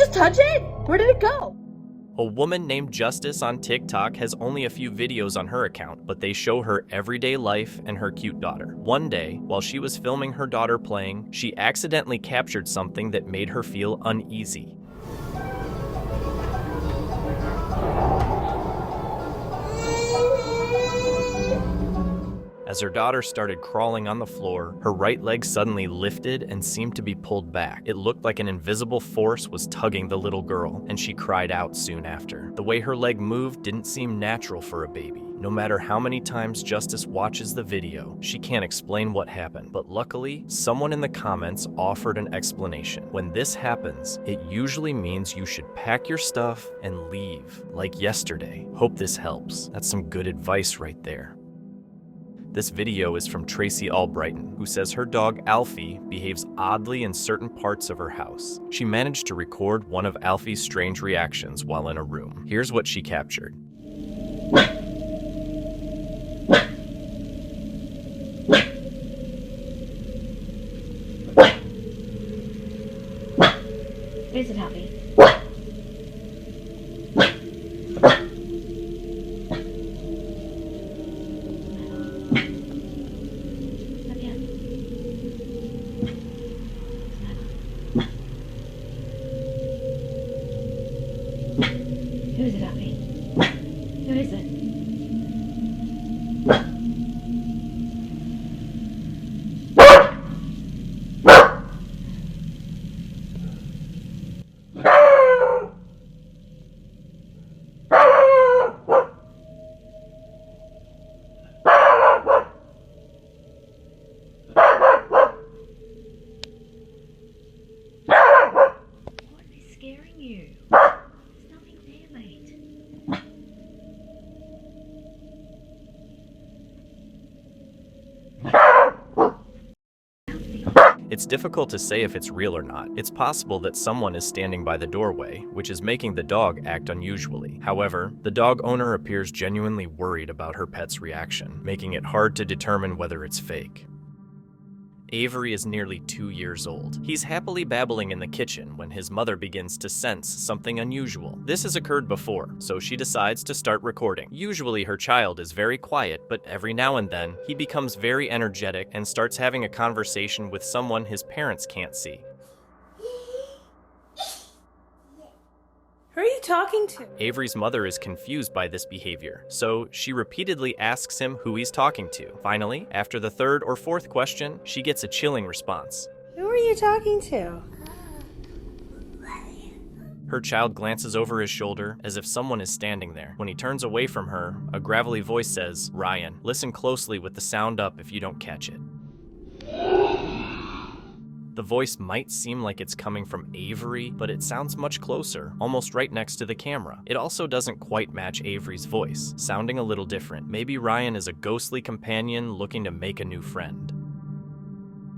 just touch it? Where did it go? A woman named Justice on TikTok has only a few videos on her account, but they show her everyday life and her cute daughter. One day, while she was filming her daughter playing, she accidentally captured something that made her feel uneasy. As her daughter started crawling on the floor, her right leg suddenly lifted and seemed to be pulled back. It looked like an invisible force was tugging the little girl, and she cried out soon after. The way her leg moved didn't seem natural for a baby. No matter how many times Justice watches the video, she can't explain what happened. But luckily, someone in the comments offered an explanation. When this happens, it usually means you should pack your stuff and leave, like yesterday. Hope this helps. That's some good advice right there. This video is from Tracy Albrighton, who says her dog Alfie behaves oddly in certain parts of her house. She managed to record one of Alfie's strange reactions while in a room. Here's what she captured. Is it Alfie? Who is it, Alfie? Who is it? What is scaring you? There's nothing there, mate. It's difficult to say if it's real or not. It's possible that someone is standing by the doorway, which is making the dog act unusually. However, the dog owner appears genuinely worried about her pet's reaction, making it hard to determine whether it's fake. Avery is nearly 2 years old. He's happily babbling in the kitchen when his mother begins to sense something unusual. This has occurred before, so she decides to start recording. Usually her child is very quiet, but every now and then, he becomes very energetic and starts having a conversation with someone his parents can't see. Who are you talking to? Avery's mother is confused by this behavior, so she repeatedly asks him who he's talking to. Finally, after the third or fourth question, she gets a chilling response. Who are you talking to? Her child glances over his shoulder as if someone is standing there. When he turns away from her, a gravelly voice says, "Ryan, listen closely with the sound up if you don't catch it." The voice might seem like it's coming from Avery, but it sounds much closer, almost right next to the camera. It also doesn't quite match Avery's voice, sounding a little different. Maybe Ryan is a ghostly companion looking to make a new friend.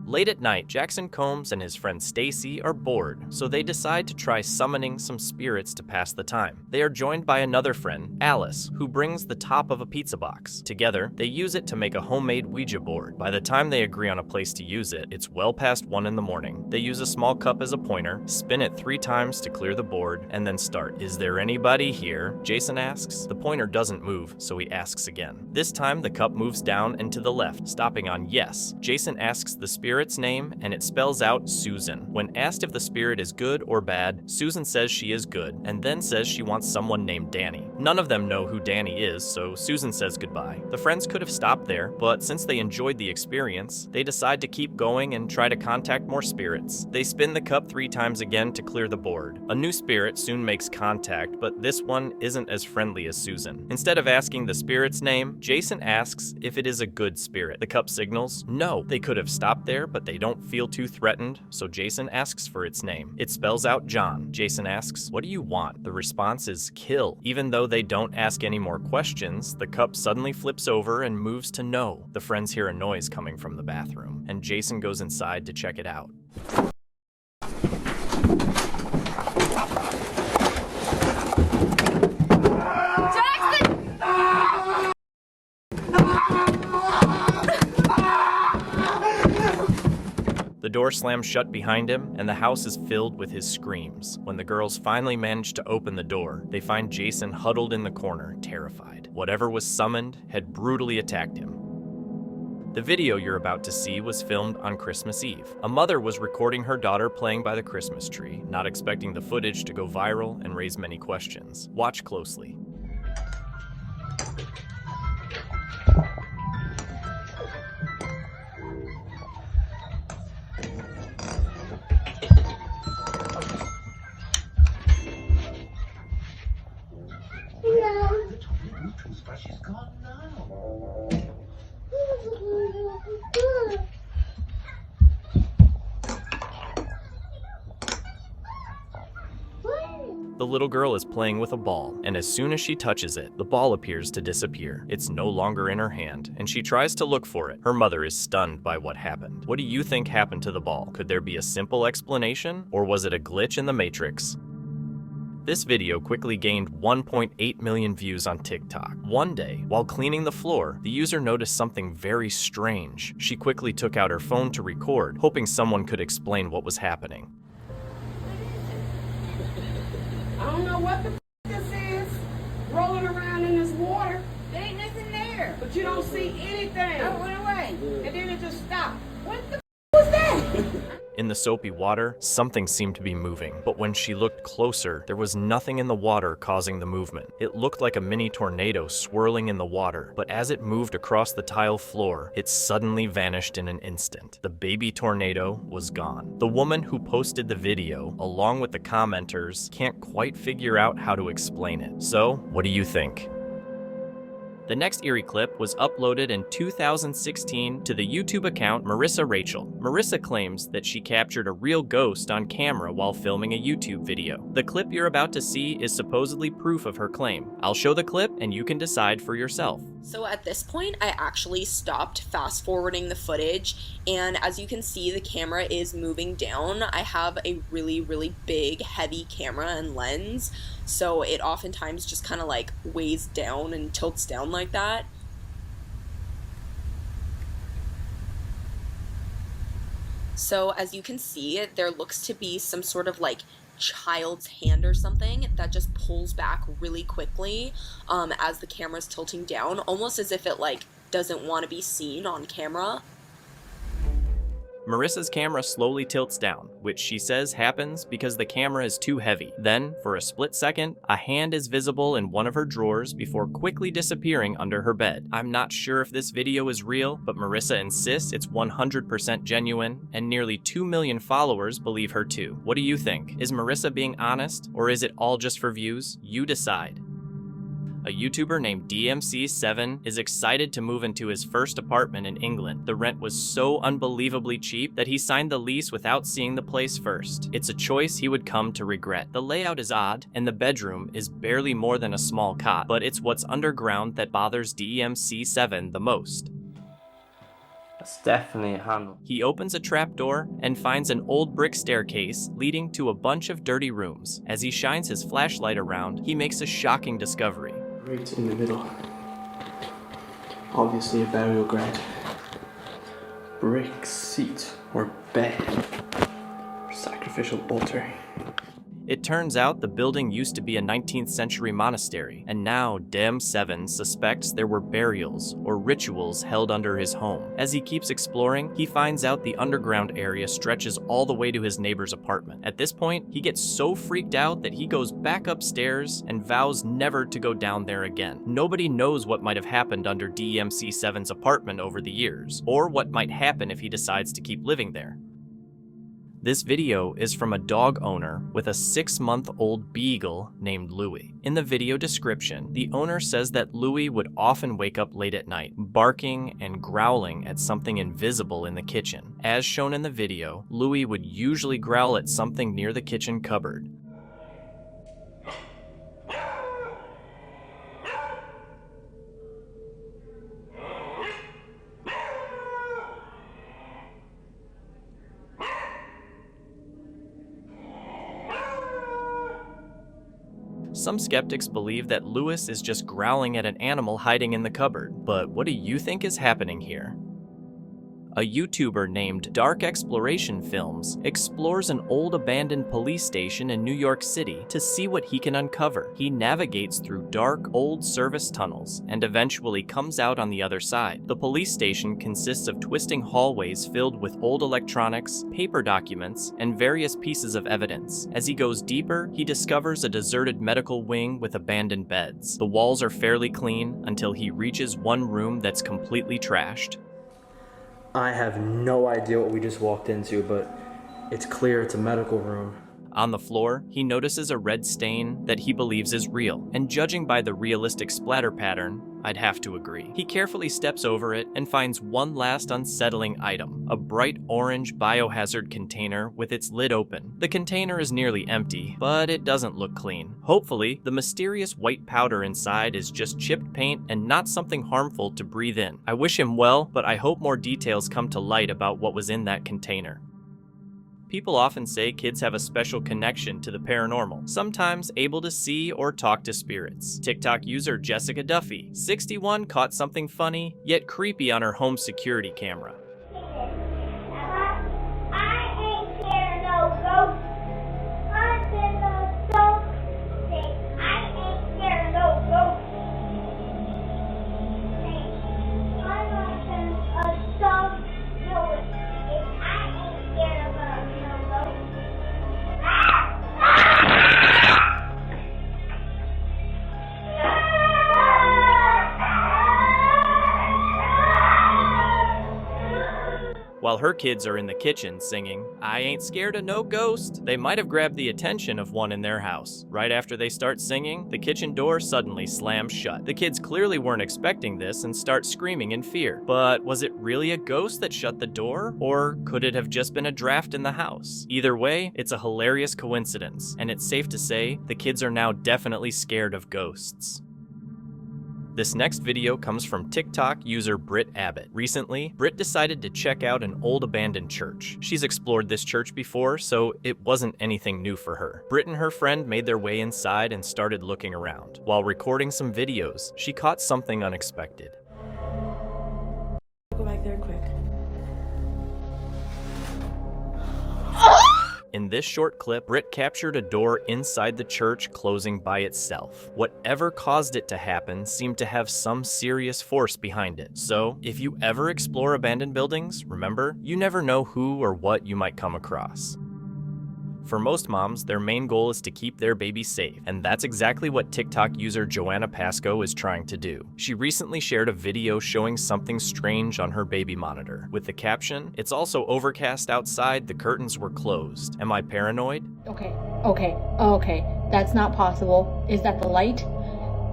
Late at night, Jackson Combs and his friend Stacy are bored, so they decide to try summoning some spirits to pass the time. They are joined by another friend, Alice, who brings the top of a pizza box. Together, they use it to make a homemade Ouija board. By the time they agree on a place to use it, it's well past 1 in the morning. They use a small cup as a pointer, spin it 3 times to clear the board, and then start. "Is there anybody here?" Jason asks. The pointer doesn't move, so he asks again. This time, the cup moves down and to the left, stopping on yes. Jason asks the spirit's name, and it spells out Susan. When asked if the spirit is good or bad, Susan says she is good, and then says she wants someone named Danny. None of them know who Danny is, so Susan says goodbye. The friends could have stopped there, but since they enjoyed the experience, they decide to keep going and try to contact more spirits. They spin the cup 3 times again to clear the board. A new spirit soon makes contact, but this one isn't as friendly as Susan. Instead of asking the spirit's name, Jason asks if it is a good spirit. The cup signals no. They could have stopped there, but they don't feel too threatened, so Jason asks for its name. It spells out John. Jason asks, "What do you want?" The response is kill. Even though they don't ask any more questions, the cup suddenly flips over and moves to no. The friends hear a noise coming from the bathroom, and Jason goes inside to check it out. The door slams shut behind him, and the house is filled with his screams. When the girls finally manage to open the door, they find Jason huddled in the corner, terrified. Whatever was summoned had brutally attacked him. The video you're about to see was filmed on Christmas Eve. A mother was recording her daughter playing by the Christmas tree, not expecting the footage to go viral and raise many questions. Watch closely. She's gone now. The little girl is playing with a ball, and as soon as she touches it, the ball appears to disappear. It's no longer in her hand, and she tries to look for it. Her mother is stunned by what happened. What do you think happened to the ball? Could there be a simple explanation, or was it a glitch in the Matrix? This video quickly gained 1.8 million views on TikTok. One day, while cleaning the floor, the user noticed something very strange. She quickly took out her phone to record, hoping someone could explain what was happening. I don't know what the this is rolling around in this water. There ain't nothing there. But you don't see anything. I went away. And then it just stopped. What the was that? In the soapy water, something seemed to be moving, but when she looked closer, there was nothing in the water causing the movement. It looked like a mini tornado swirling in the water, but as it moved across the tile floor, it suddenly vanished in an instant. The baby tornado was gone. The woman who posted the video, along with the commenters, can't quite figure out how to explain it. So, what do you think? The next eerie clip was uploaded in 2016 to the YouTube account Marissa Rachel. Marissa claims that she captured a real ghost on camera while filming a YouTube video. The clip you're about to see is supposedly proof of her claim. I'll show the clip and you can decide for yourself. So at this point, I actually stopped fast forwarding the footage, and as you can see, the camera is moving down. I have a really big, heavy camera and lens, so it oftentimes just kind of like weighs down and tilts down like that. So as you can see, there looks to be some sort of like child's hand or something that just pulls back really quickly as the camera's tilting down, almost as if it like doesn't want to be seen on camera. Marissa's camera slowly tilts down, which she says happens because the camera is too heavy. Then, for a split second, a hand is visible in one of her drawers before quickly disappearing under her bed. I'm not sure if this video is real, but Marissa insists it's 100% genuine, and nearly 2 million followers believe her too. What do you think? Is Marissa being honest, or is it all just for views? You decide. A YouTuber named DMC7 is excited to move into his first apartment in England. The rent was so unbelievably cheap that he signed the lease without seeing the place first. It's a choice he would come to regret. The layout is odd, and the bedroom is barely more than a small cot, but it's what's underground that bothers DMC7 the most. That's definitely a handle. He opens a trapdoor and finds an old brick staircase leading to a bunch of dirty rooms. As he shines his flashlight around, he makes a shocking discovery. Right in the middle. Obviously a burial ground. Brick seat or bed. Sacrificial altar. It turns out the building used to be a 19th century monastery, and now Dem7 suspects there were burials or rituals held under his home. As he keeps exploring, he finds out the underground area stretches all the way to his neighbor's apartment. At this point, he gets so freaked out that he goes back upstairs and vows never to go down there again. Nobody knows what might have happened under DMC7's apartment over the years, or what might happen if he decides to keep living there. This video is from a dog owner with a 6-month-old beagle named Louie. In the video description, the owner says that Louie would often wake up late at night, barking and growling at something invisible in the kitchen. As shown in the video, Louie would usually growl at something near the kitchen cupboard. Some skeptics believe that Lewis is just growling at an animal hiding in the cupboard, but what do you think is happening here? a YouTuber named Dark Exploration Films explores an old abandoned police station in New York City to see what he can uncover. He navigates through dark, old service tunnels and eventually comes out on the other side. The police station consists of twisting hallways filled with old electronics, paper documents, and various pieces of evidence. As he goes deeper, he discovers a deserted medical wing with abandoned beds. The walls are fairly clean until he reaches one room that's completely trashed. I have no idea what we just walked into, but it's clear it's a medical room. On the floor, he notices a red stain that he believes is real, and judging by the realistic splatter pattern, I'd have to agree. He carefully steps over it and finds one last unsettling item, a bright orange biohazard container with its lid open. The container is nearly empty, but it doesn't look clean. Hopefully, the mysterious white powder inside is just chipped paint and not something harmful to breathe in. I wish him well, but I hope more details come to light about what was in that container. People often say kids have a special connection to the paranormal, sometimes able to see or talk to spirits. TikTok user Jessica Duffy, 61, caught something funny, yet creepy on her home security camera. While her kids are in the kitchen singing, "I ain't scared of no ghost," they might have grabbed the attention of one in their house. Right after they start singing, the kitchen door suddenly slams shut. The kids clearly weren't expecting this and start screaming in fear. But was it really a ghost that shut the door? Or could it have just been a draft in the house? Either way, it's a hilarious coincidence, and it's safe to say the kids are now definitely scared of ghosts. This next video comes from TikTok user Britt Abbott. Recently, Britt decided to check out an old abandoned church. She's explored this church before, so it wasn't anything new for her. Britt and her friend made their way inside and started looking around. While recording some videos, she caught something unexpected. Go back there quick. In this short clip, Britt captured a door inside the church closing by itself. Whatever caused it to happen seemed to have some serious force behind it. So, if you ever explore abandoned buildings, remember, you never know who or what you might come across. For most moms, their main goal is to keep their baby safe, and that's exactly what TikTok user Joanna Pasco is trying to do. She recently shared a video showing something strange on her baby monitor. With the caption, "It's also overcast outside, the curtains were closed. Am I paranoid?" Okay. That's not possible. Is that the light?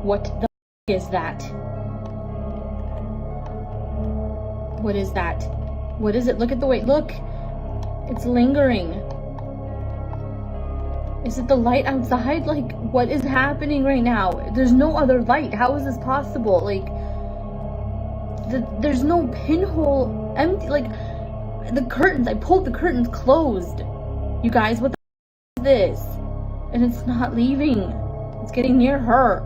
What the is that? What is that? What is it? Look at the way, look! It's lingering. Is it the light outside? Like, what is happening right now? There's no other light. How is this possible? Like, there's no pinhole empty. Like, the curtains, I pulled the curtains closed. You guys, what the is this? And it's not leaving. It's getting near her.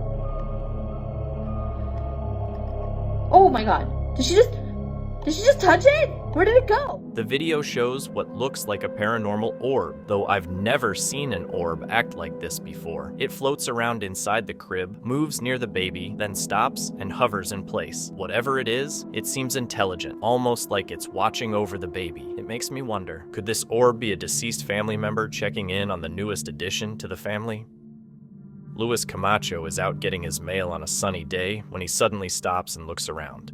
Oh my god. Did she just touch it? Where did it go? The video shows what looks like a paranormal orb, though I've never seen an orb act like this before. It floats around inside the crib, moves near the baby, then stops and hovers in place. Whatever it is, it seems intelligent, almost like it's watching over the baby. It makes me wonder, could this orb be a deceased family member checking in on the newest addition to the family? Luis Camacho is out getting his mail on a sunny day when he suddenly stops and looks around.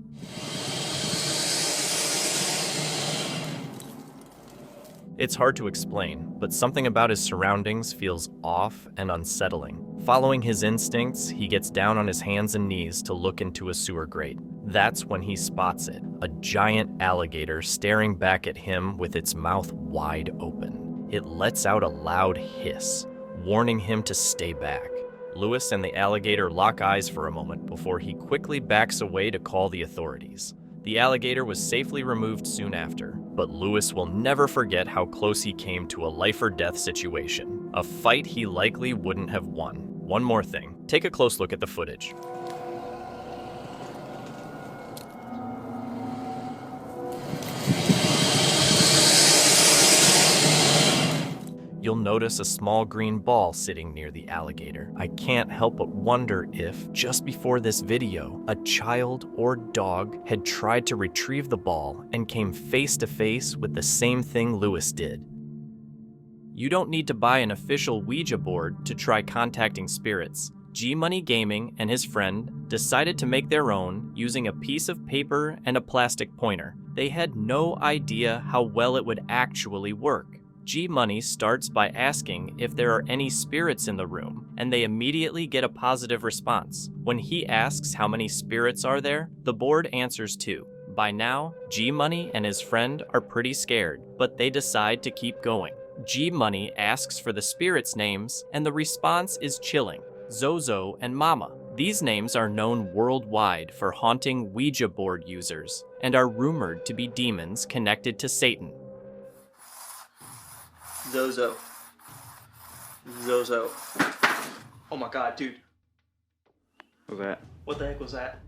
It's hard to explain, but something about his surroundings feels off and unsettling. Following his instincts, he gets down on his hands and knees to look into a sewer grate. That's when he spots it, a giant alligator staring back at him with its mouth wide open. It lets out a loud hiss, warning him to stay back. Luis and the alligator lock eyes for a moment before he quickly backs away to call the authorities. The alligator was safely removed soon after, but Luis will never forget how close he came to a life-or-death situation, a fight he likely wouldn't have won. One more thing, take a close look at the footage. you'll notice a small green ball sitting near the alligator. I can't help but wonder if, just before this video, a child or dog had tried to retrieve the ball and came face to face with the same thing Lewis did. You don't need to buy an official Ouija board to try contacting spirits. G-Money Gaming and his friend decided to make their own using a piece of paper and a plastic pointer. They had no idea how well it would actually work. G-Money starts by asking if there are any spirits in the room, and they immediately get a positive response. When he asks how many spirits are there, the board answers 2. By now, G-Money and his friend are pretty scared, but they decide to keep going. G-Money asks for the spirits' names, and the response is chilling: Zozo and Mama. These names are known worldwide for haunting Ouija board users, and are rumored to be demons connected to Satan. Zozo. Zozo. Oh my god, dude. What's that? What the heck was that?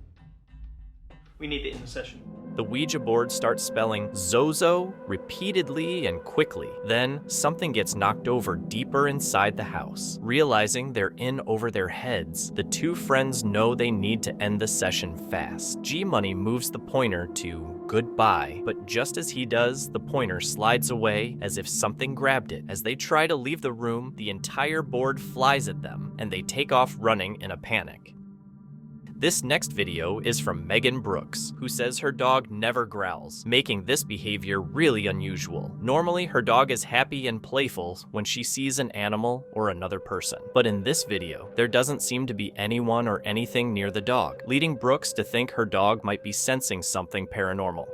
We need to end the session. The Ouija board starts spelling Zozo repeatedly and quickly. Then, something gets knocked over deeper inside the house. Realizing they're in over their heads, the two friends know they need to end the session fast. G-Money moves the pointer to goodbye, but just as he does, the pointer slides away as if something grabbed it. As they try to leave the room, the entire board flies at them, and they take off running in a panic. This next video is from Megan Brooks, who says her dog never growls, making this behavior really unusual. Normally, her dog is happy and playful when she sees an animal or another person. But in this video, there doesn't seem to be anyone or anything near the dog, leading Brooks to think her dog might be sensing something paranormal.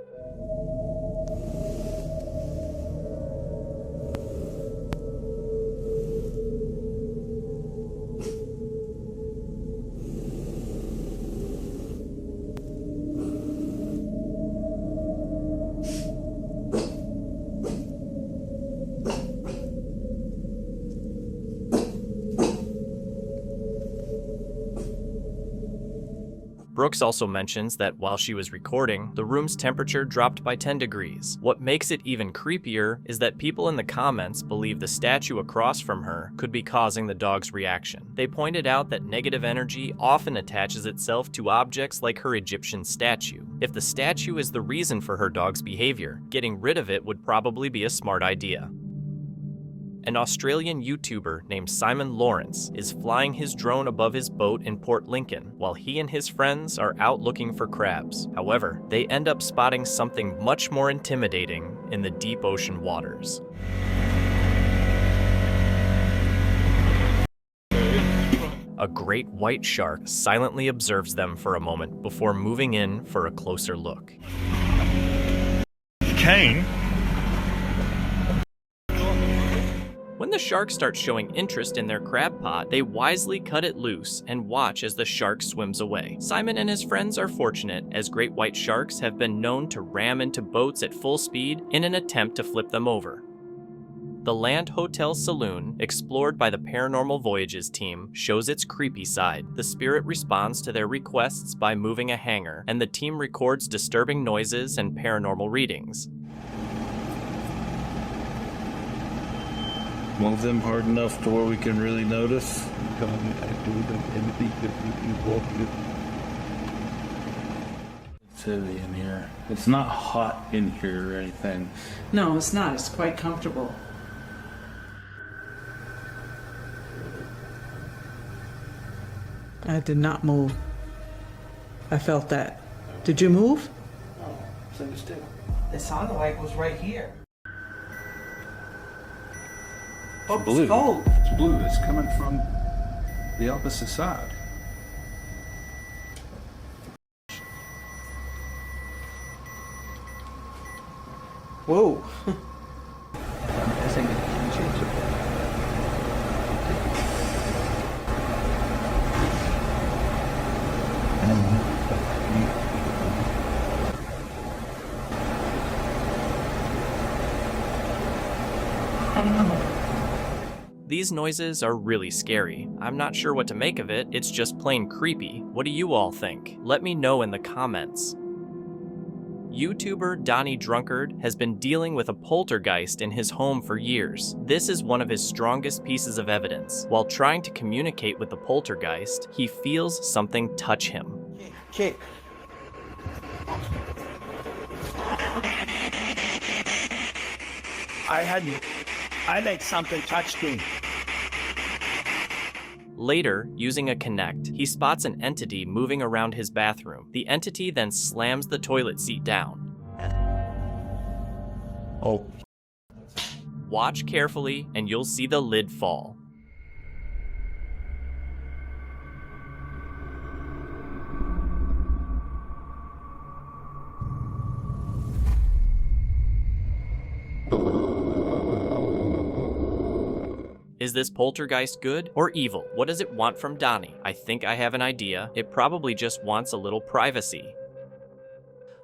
Brooks also mentions that while she was recording, the room's temperature dropped by 10 degrees. What makes it even creepier is that people in the comments believe the statue across from her could be causing the dog's reaction. They pointed out that negative energy often attaches itself to objects like her Egyptian statue. If the statue is the reason for her dog's behavior, getting rid of it would probably be a smart idea. An Australian YouTuber named Simon Lawrence is flying his drone above his boat in Port Lincoln while he and his friends are out looking for crabs. However, they end up spotting something much more intimidating in the deep ocean waters. A great white shark silently observes them for a moment before moving in for a closer look. Kane? When the shark starts showing interest in their crab pot, they wisely cut it loose and watch as the shark swims away. Simon and his friends are fortunate, as great white sharks have been known to ram into boats at full speed in an attempt to flip them over. The Land Hotel Saloon, explored by the Paranormal Voyages team, shows its creepy side. The spirit responds to their requests by moving a hanger, and the team records disturbing noises and paranormal readings. Move them hard enough to where we can really notice. It's heavy in here. It's not hot in here or anything. No, it's not. It's quite comfortable. I did not move. I felt that. Did you move? No, send still. It sounded like it was right here. It's blue. It's cold. It's blue. It's coming from the opposite side. Whoa. I think it can change it. These noises are really scary. I'm not sure what to make of it, it's just plain creepy. What do you all think? Let me know in the comments. YouTuber Donnie Drunkard has been dealing with a poltergeist in his home for years. This is one of his strongest pieces of evidence. While trying to communicate with the poltergeist, he feels something touch him. Kate. I think something touched me. Later, using a Kinect, he spots an entity moving around his bathroom. The entity then slams the toilet seat down. Oh. Watch carefully, and you'll see the lid fall. Is this poltergeist good or evil? What does it want from Donnie? I think I have an idea. It probably just wants a little privacy.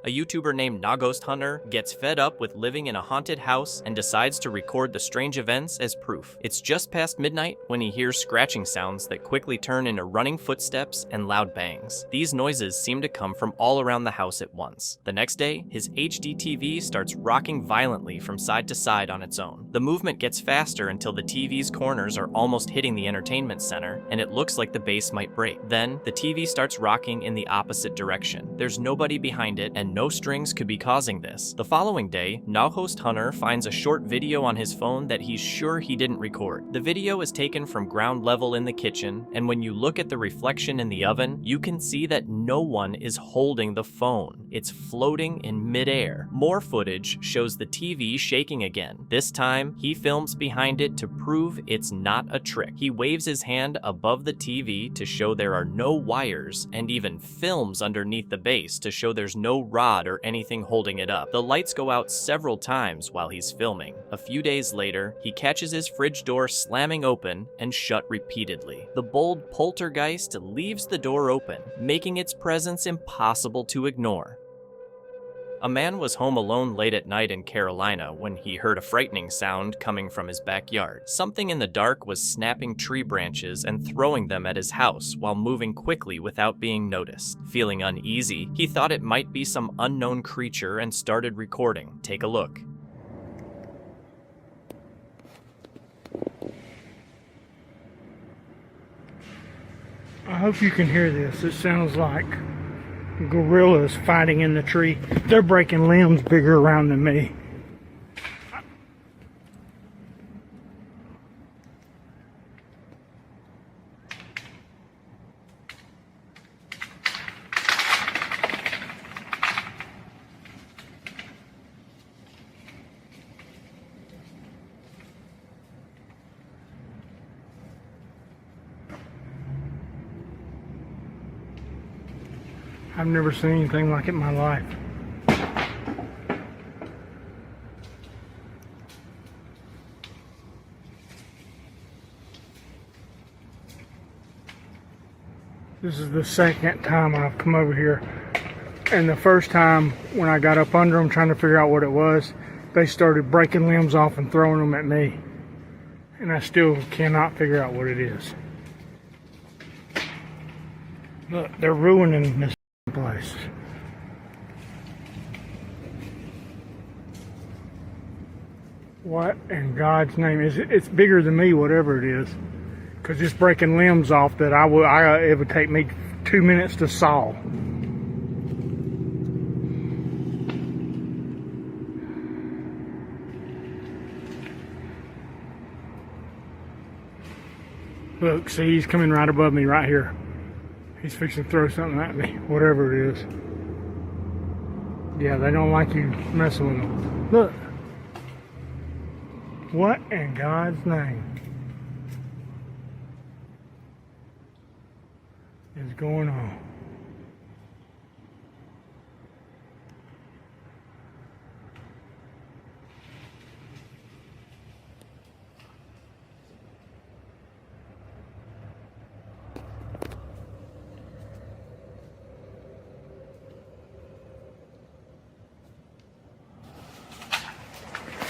A YouTuber named Ghost Hunter gets fed up with living in a haunted house and decides to record the strange events as proof. It's just past midnight when he hears scratching sounds that quickly turn into running footsteps and loud bangs. These noises seem to come from all around the house at once. The next day, his HD TV starts rocking violently from side to side on its own. The movement gets faster until the TV's corners are almost hitting the entertainment center, and it looks like the base might break. Then, the TV starts rocking in the opposite direction. There's nobody behind it, and no strings could be causing this. The following day, Ghost Hunter finds a short video on his phone that he's sure he didn't record. The video is taken from ground level in the kitchen, and when you look at the reflection in the oven, you can see that no one is holding the phone. It's floating in midair. More footage shows the TV shaking again. This time, he films behind it to prove it's not a trick. He waves his hand above the TV to show there are no wires, and even films underneath the base to show there's no rod or anything holding it up. The lights go out several times while he's filming. A few days later, he catches his fridge door slamming open and shut repeatedly. The bold poltergeist leaves the door open, making its presence impossible to ignore. A man was home alone late at night in Carolina when he heard a frightening sound coming from his backyard. Something in the dark was snapping tree branches and throwing them at his house while moving quickly without being noticed. Feeling uneasy, he thought it might be some unknown creature and started recording. Take a look. I hope you can hear this. It sounds like gorillas fighting in the tree. They're breaking limbs bigger around than me. I've never seen anything like it in my life. This is the second time I've come over here. And the first time when I got up under them trying to figure out what it was, they started breaking limbs off and throwing them at me. And I still cannot figure out what it is. Look, they're ruining this place. What in God's name is it? It's bigger than me, whatever it is, because it's breaking limbs off that it would take me 2 minutes to saw. Look, see, he's coming right above me right here. He's fixing to throw something at me, whatever it is. Yeah, they don't like you messing with them. Look. What in God's name is going on?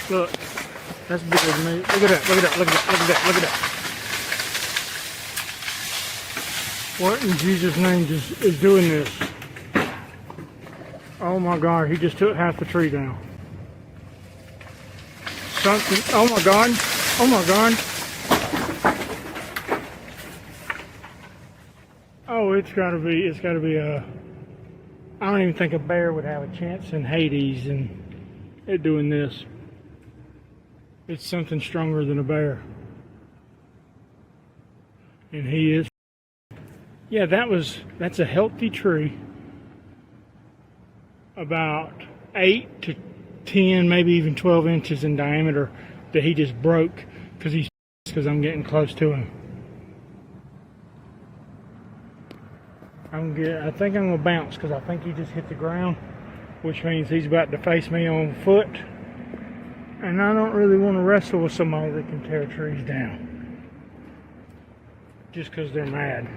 Look, that's bigger than me. Look at that, look at that, look at that, look at that, look at that. What in Jesus' name is doing this? Oh my God, he just took half the tree down. Something, oh my God, oh my God. Oh, it's gotta be a, I don't even think a bear would have a chance in Hades at doing this. It's something stronger than a bear. And he is. Yeah, that's a healthy tree. About 8 to 10, maybe even 12 inches in diameter that he just broke because I'm getting close to him. I think I'm gonna bounce because I think he just hit the ground, which means he's about to face me on foot. And I don't really want to wrestle with somebody that can tear trees down just because they're mad.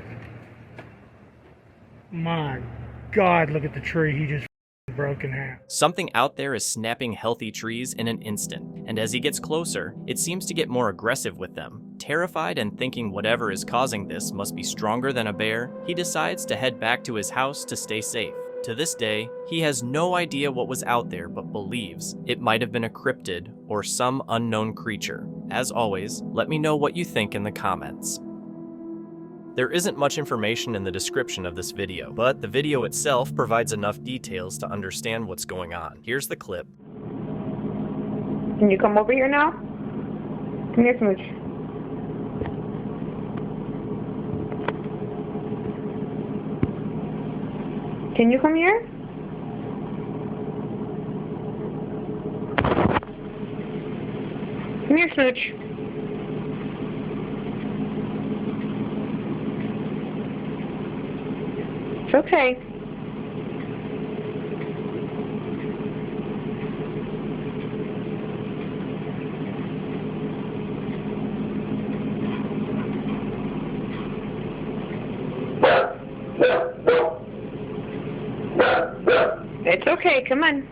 My God, look at the tree he just broke in half. Something out there is snapping healthy trees in an instant, and as he gets closer, it seems to get more aggressive with them. Terrified and thinking whatever is causing this must be stronger than a bear, he decides to head back to his house to stay safe. To this day, he has no idea what was out there but believes it might have been a cryptid or some unknown creature. As always, let me know what you think in the comments. There isn't much information in the description of this video, but the video itself provides enough details to understand what's going on. Here's the clip. Can you come over here now? Come here, Smooch. Can you come here? Come here, Smooch. It's okay. It's okay, come on.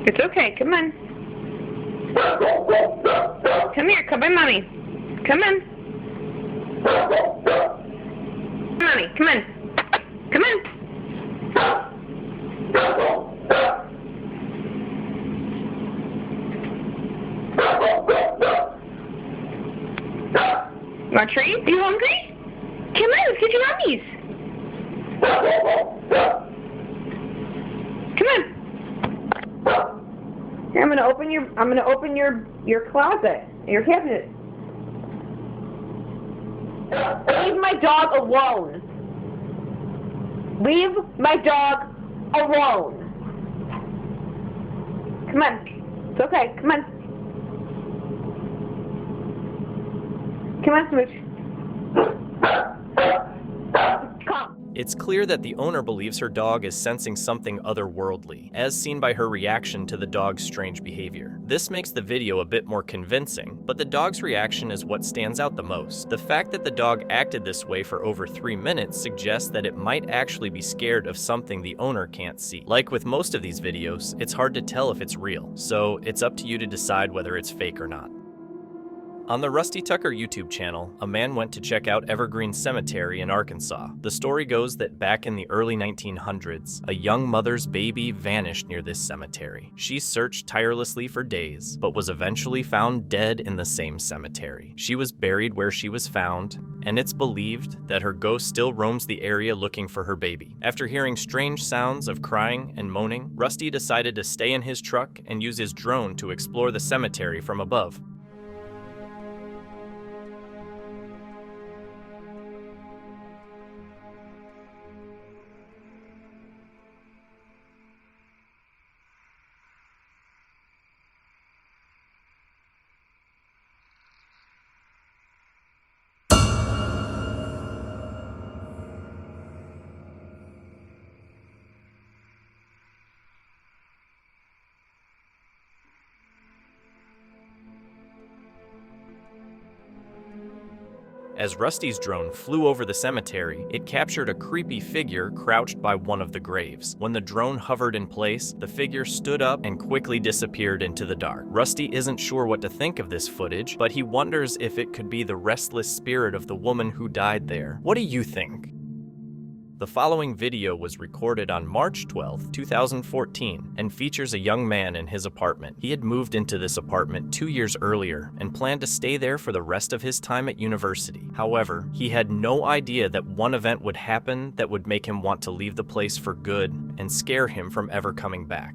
It's okay, come on. Come here, come on, Mommy. Come on. Mommy, come on. Come on. Want a treat? Are you hungry? Come on, let's get your mummies. Come on. Here, I'm gonna open your closet, your cabinet. Leave my dog alone. Leave my dog alone. Come on. It's okay. Come on. Come on, Smooch. Come. It's clear that the owner believes her dog is sensing something otherworldly, as seen by her reaction to the dog's strange behavior. This makes the video a bit more convincing, but the dog's reaction is what stands out the most. The fact that the dog acted this way for over 3 minutes suggests that it might actually be scared of something the owner can't see. Like with most of these videos, it's hard to tell if it's real, so it's up to you to decide whether it's fake or not. On the Rusty Tucker YouTube channel, a man went to check out Evergreen Cemetery in Arkansas. The story goes that back in the early 1900s, a young mother's baby vanished near this cemetery. She searched tirelessly for days, but was eventually found dead in the same cemetery. She was buried where she was found, and it's believed that her ghost still roams the area looking for her baby. After hearing strange sounds of crying and moaning, Rusty decided to stay in his truck and use his drone to explore the cemetery from above. As Rusty's drone flew over the cemetery, it captured a creepy figure crouched by one of the graves. When the drone hovered in place, the figure stood up and quickly disappeared into the dark. Rusty isn't sure what to think of this footage, but he wonders if it could be the restless spirit of the woman who died there. What do you think? The following video was recorded on March 12, 2014, and features a young man in his apartment. He had moved into this apartment 2 years earlier and planned to stay there for the rest of his time at university. However, he had no idea that one event would happen that would make him want to leave the place for good and scare him from ever coming back.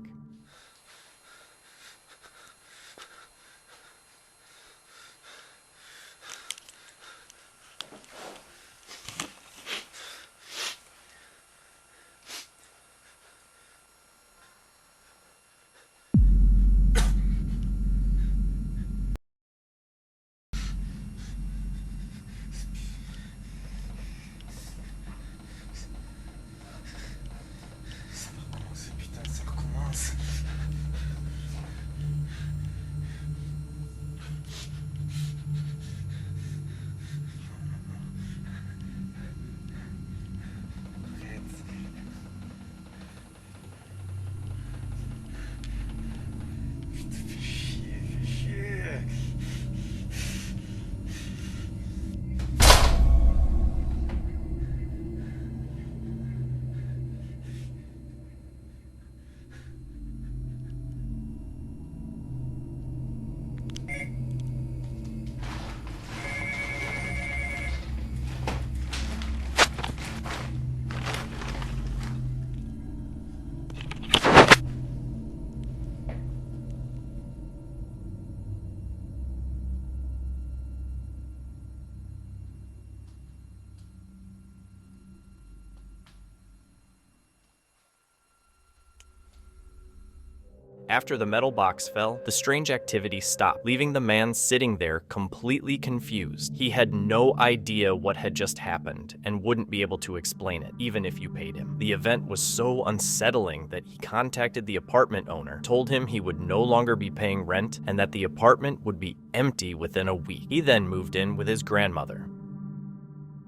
After the metal box fell, the strange activity stopped, leaving the man sitting there completely confused. He had no idea what had just happened and wouldn't be able to explain it, even if you paid him. The event was so unsettling that he contacted the apartment owner, told him he would no longer be paying rent and that the apartment would be empty within a week. He then moved in with his grandmother.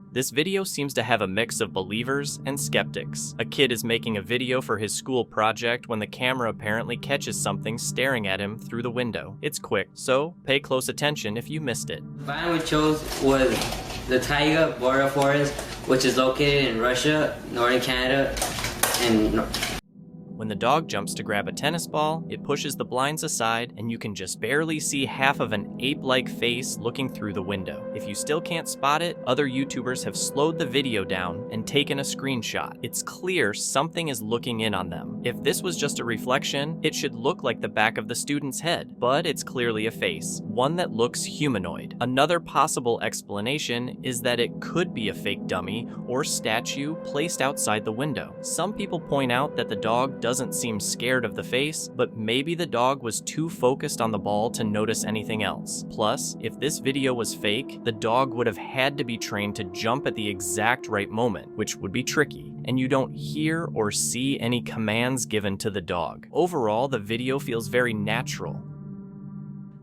This video seems to have a mix of believers and skeptics. A kid is making a video for his school project when the camera apparently catches something staring at him through the window. It's quick, so pay close attention if you missed it. The biome we chose was the taiga boreal forest, which is located in Russia, northern Canada, and When the dog jumps to grab a tennis ball, it pushes the blinds aside and you can just barely see half of an ape-like face looking through the window. If you still can't spot it, other YouTubers have slowed the video down and taken a screenshot. It's clear something is looking in on them. If this was just a reflection, it should look like the back of the student's head, but it's clearly a face, one that looks humanoid. Another possible explanation is that it could be a fake dummy or statue placed outside the window. Some people point out that the dog doesn't seem scared of the face, but maybe the dog was too focused on the ball to notice anything else. Plus, if this video was fake, the dog would have had to be trained to jump at the exact right moment, which would be tricky, and you don't hear or see any commands given to the dog. Overall, the video feels very natural.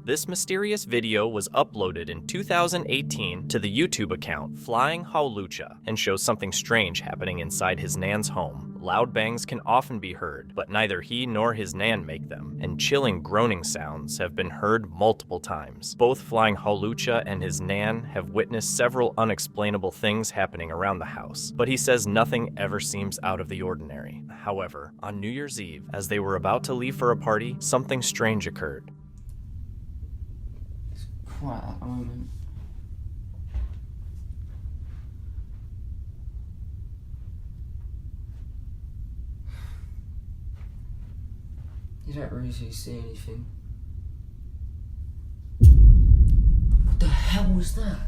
This mysterious video was uploaded in 2018 to the YouTube account Flying Haulucha and shows something strange happening inside his nan's home. Loud bangs can often be heard, but neither he nor his nan make them, and chilling groaning sounds have been heard multiple times. Both Flying Haulucha and his nan have witnessed several unexplainable things happening around the house, but he says nothing ever seems out of the ordinary. However, on New Year's Eve, as they were about to leave for a party, something strange occurred. quiet at the moment. You don't really see anything. What the hell was that?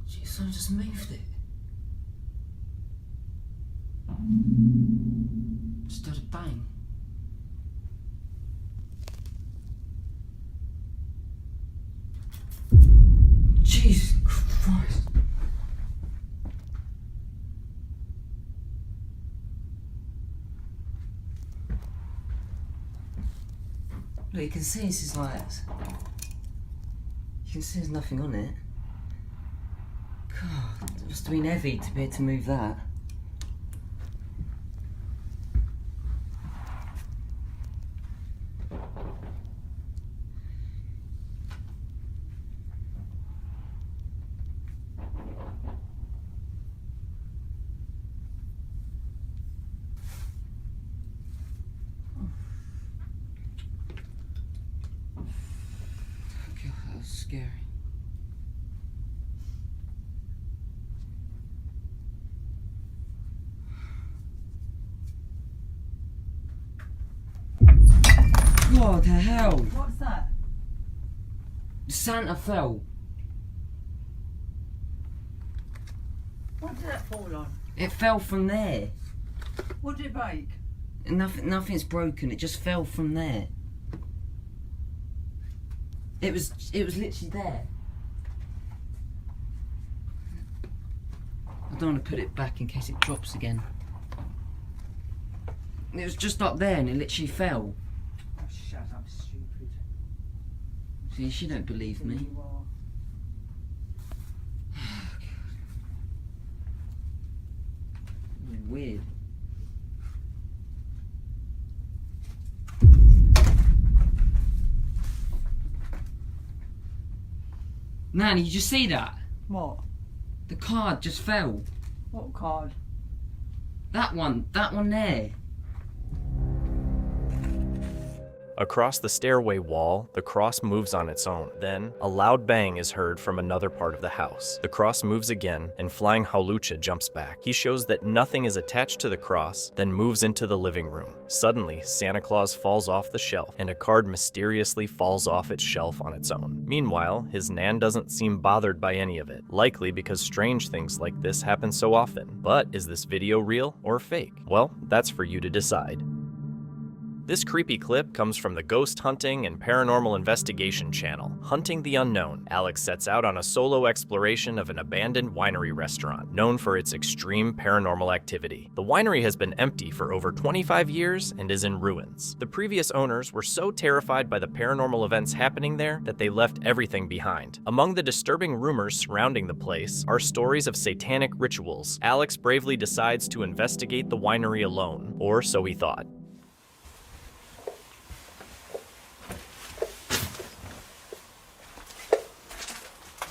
Gee, someone just moved it. Just did a bang. Jesus Christ. Look, you can see this is like... You can see there's nothing on it. God, it must have been heavy to be able to move that. God, that was scary. What the hell? What's that? Santa fell. What did that fall on? It fell from there. What did it break? Nothing's broken. It just fell from there. It was literally there. I don't want to put it back in case it drops again. It was just up there and it literally fell. Oh, shut up, stupid. See, she don't believe me. You are. Weird. Nanny, did you see that? What? The card just fell. What card? That one there. Across the stairway wall, the cross moves on its own. Then, a loud bang is heard from another part of the house. The cross moves again, and Flying Halucha jumps back. He shows that nothing is attached to the cross, then moves into the living room. Suddenly, Santa Claus falls off the shelf, and a card mysteriously falls off its shelf on its own. Meanwhile, his Nan doesn't seem bothered by any of it, likely because strange things like this happen so often. But is this video real or fake? Well, that's for you to decide. This creepy clip comes from the Ghost Hunting and Paranormal Investigation channel, Hunting the Unknown. Alex sets out on a solo exploration of an abandoned winery restaurant, known for its extreme paranormal activity. The winery has been empty for over 25 years and is in ruins. The previous owners were so terrified by the paranormal events happening there that they left everything behind. Among the disturbing rumors surrounding the place are stories of satanic rituals. Alex bravely decides to investigate the winery alone, or so he thought.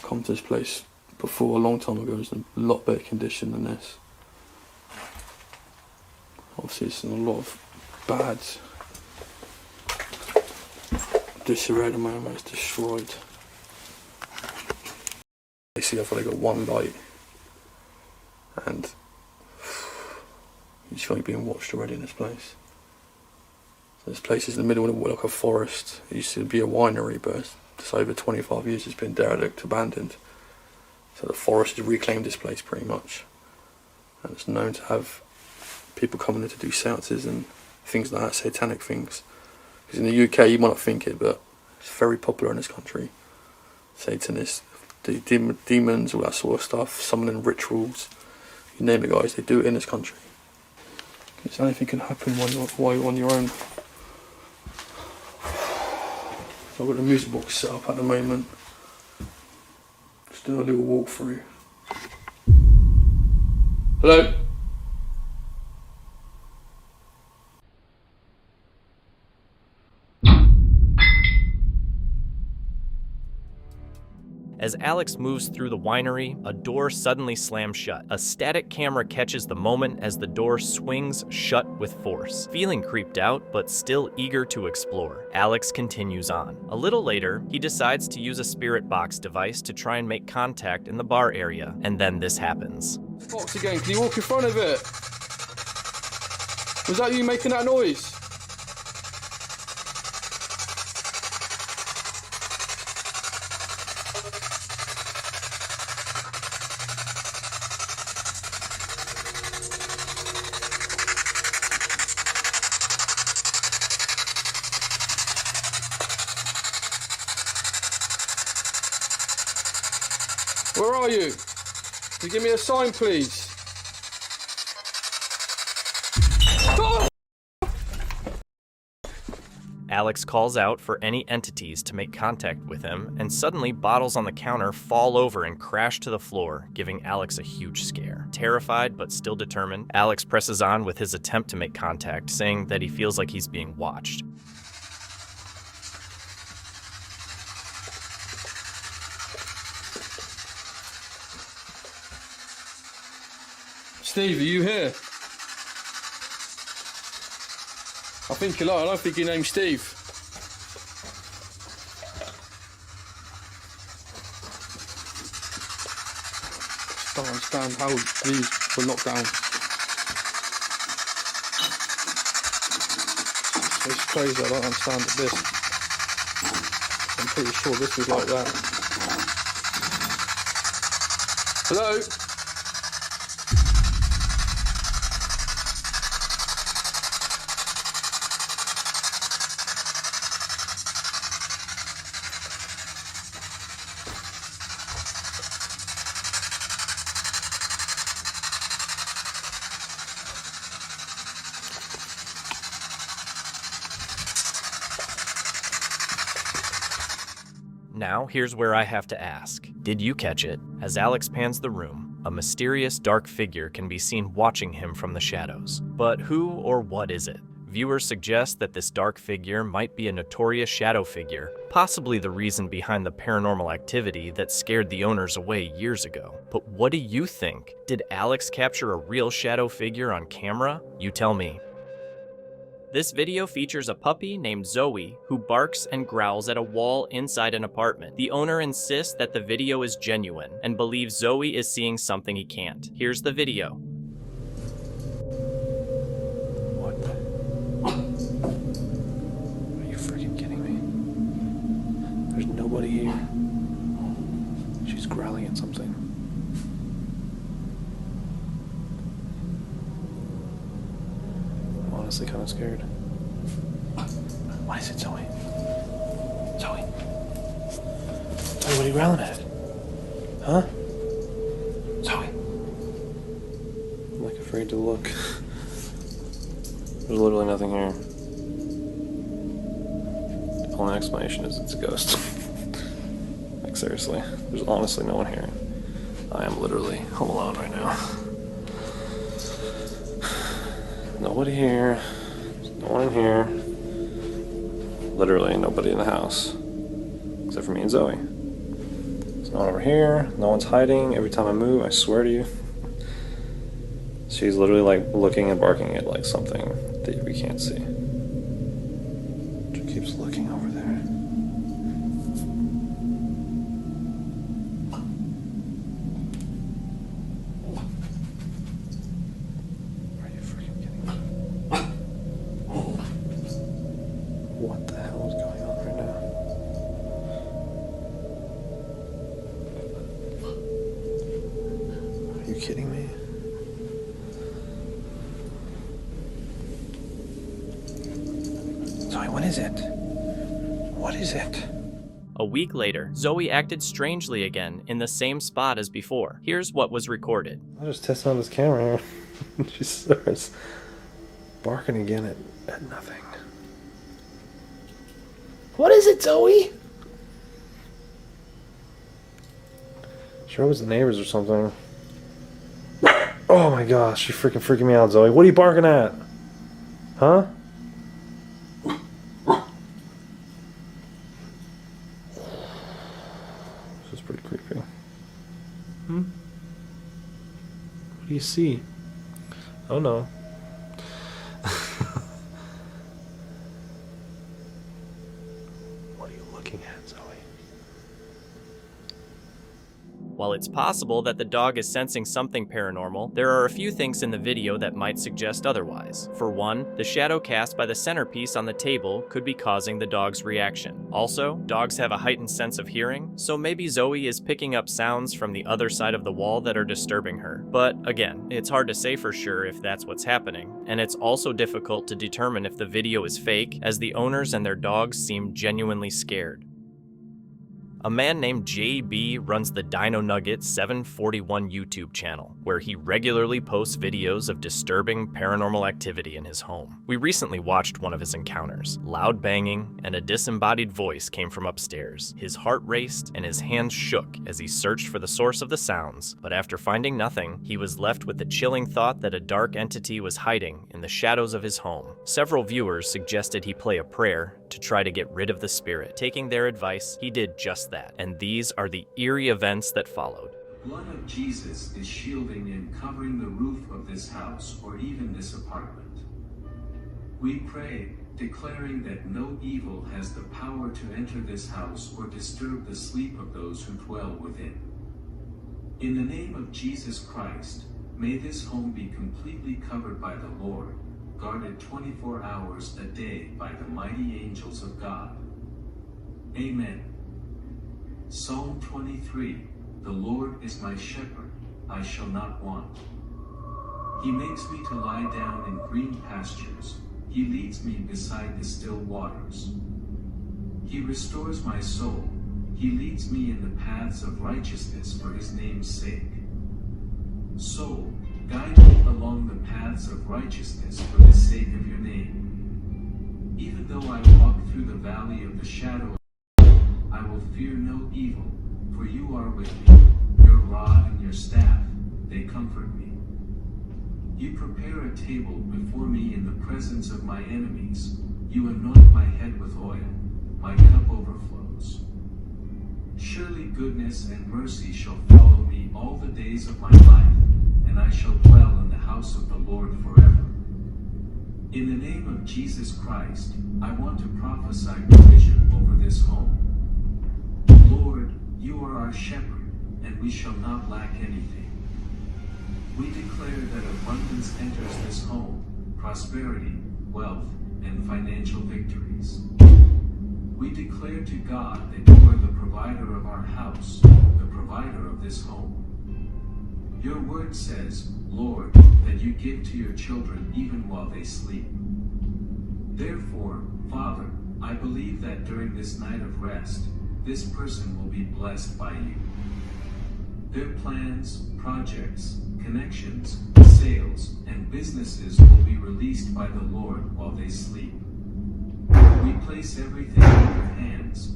Come to this place before a long time ago. It was in a lot better condition than this. Obviously it's in a lot of bad disarray at the moment. It's destroyed. Basically I've only got one light and you feel like being watched already in this place. So this place is in the middle of like a forest. It used to be a winery, but it's over 25 years it's been derelict, abandoned. So the forest has reclaimed this place pretty much. And it's known to have people coming in to do seances and things like that, satanic things. Because in the UK you might not think it, but it's very popular in this country. Satanists, the demons, all that sort of stuff, summoning rituals. You name it guys, they do it in this country. Because anything can happen while you're on your own. So I've got the music box set up at the moment. Just do a little walk through. Hello? As Alex moves through the winery, a door suddenly slams shut. A static camera catches the moment as the door swings shut with force. Feeling creeped out, but still eager to explore, Alex continues on. A little later, he decides to use a spirit box device to try and make contact in the bar area, and then this happens. Box again, can you walk in front of it? Was that you making that noise? Where are you? Can you give me a sign, please? Alex calls out for any entities to make contact with him, and suddenly bottles on the counter fall over and crash to the floor, giving Alex a huge scare. Terrified but still determined, Alex presses on with his attempt to make contact, saying that he feels like he's being watched. Steve, are you here? I think you lie. I don't think your name's Steve. I don't understand how these were locked down. It's crazy. I don't understand this. I'm pretty sure this was like that. Hello? Now, here's where I have to ask. Did you catch it? As Alex pans the room, a mysterious dark figure can be seen watching him from the shadows. But who or what is it? Viewers suggest that this dark figure might be a notorious shadow figure, possibly the reason behind the paranormal activity that scared the owners away years ago. But what do you think? Did Alex capture a real shadow figure on camera? You tell me. This video features a puppy named Zoe who barks and growls at a wall inside an apartment. The owner insists that the video is genuine and believes Zoe is seeing something he can't. Here's the video. What the? Are you freaking kidding me? There's nobody here. She's growling at something. Honestly kind of scared. What is it, Zoe? Zoe? Zoe, what are you growling at? Huh? Zoe? I'm like afraid to look. There's literally nothing here. The only explanation is it's a ghost. Like seriously, there's honestly no one here. I am literally home alone right now. Nobody here. There's no one in here. Literally nobody in the house. Except for me and Zoe. There's no one over here. No one's hiding. Every time I move, I swear to you. She's literally like looking and barking at like something that we can't see. She keeps looking over there. What the hell is going on right now? Are you kidding me? Zoe, what is it? What is it? A week later, Zoe acted strangely again in the same spot as before. Here's what was recorded. I just tested on this camera here. She starts barking again at nothing. What is it, Zoe? Sure it was the neighbors or something. Oh my gosh, you're freaking me out, Zoe. What are you barking at? Huh? This is pretty creepy. What do you see? Oh no. While it's possible that the dog is sensing something paranormal, there are a few things in the video that might suggest otherwise. For one, the shadow cast by the centerpiece on the table could be causing the dog's reaction. Also, dogs have a heightened sense of hearing, so maybe Zoe is picking up sounds from the other side of the wall that are disturbing her. But again, it's hard to say for sure if that's what's happening, and it's also difficult to determine if the video is fake, as the owners and their dogs seem genuinely scared. A man named JB runs the Dino Nugget 741 YouTube channel, where he regularly posts videos of disturbing paranormal activity in his home. We recently watched one of his encounters. Loud banging and a disembodied voice came from upstairs. His heart raced and his hands shook as he searched for the source of the sounds, but after finding nothing, he was left with the chilling thought that a dark entity was hiding in the shadows of his home. Several viewers suggested he play a prayer to try to get rid of the spirit. Taking their advice, he did just that, and these are the eerie events that followed. The blood of Jesus is shielding and covering the roof of this house or even this apartment. We pray, declaring that no evil has the power to enter this house or disturb the sleep of those who dwell within. In the name of Jesus Christ, may this home be completely covered by the Lord, guarded 24 hours a day by the mighty angels of God. Amen. Psalm 23, the Lord is my shepherd, I shall not want. He makes me to lie down in green pastures, he leads me beside the still waters. He restores my soul, he leads me in the paths of righteousness for his name's sake. Soul, guide me along the paths of righteousness for the sake of your name. Even though I walk through the valley of the shadow of death, I will fear no evil, for you are with me. Your rod and your staff, they comfort me. You prepare a table before me in the presence of my enemies. You anoint my head with oil. My cup overflows. Surely goodness and mercy shall follow me all the days of my life, and I shall dwell in the house of the Lord forever. In the name of Jesus Christ, I want to prophesy provision over this home. Lord, you are our shepherd, and we shall not lack anything. We declare that abundance enters this home, prosperity, wealth, and financial victories. We declare to God that you are the provider of our house, the provider of this home. Your word says, Lord, that you give to your children even while they sleep. Therefore, Father, I believe that during this night of rest, this person will be blessed by you. Their plans, projects, connections, sales, and businesses will be released by the Lord while they sleep. We place everything in your hands,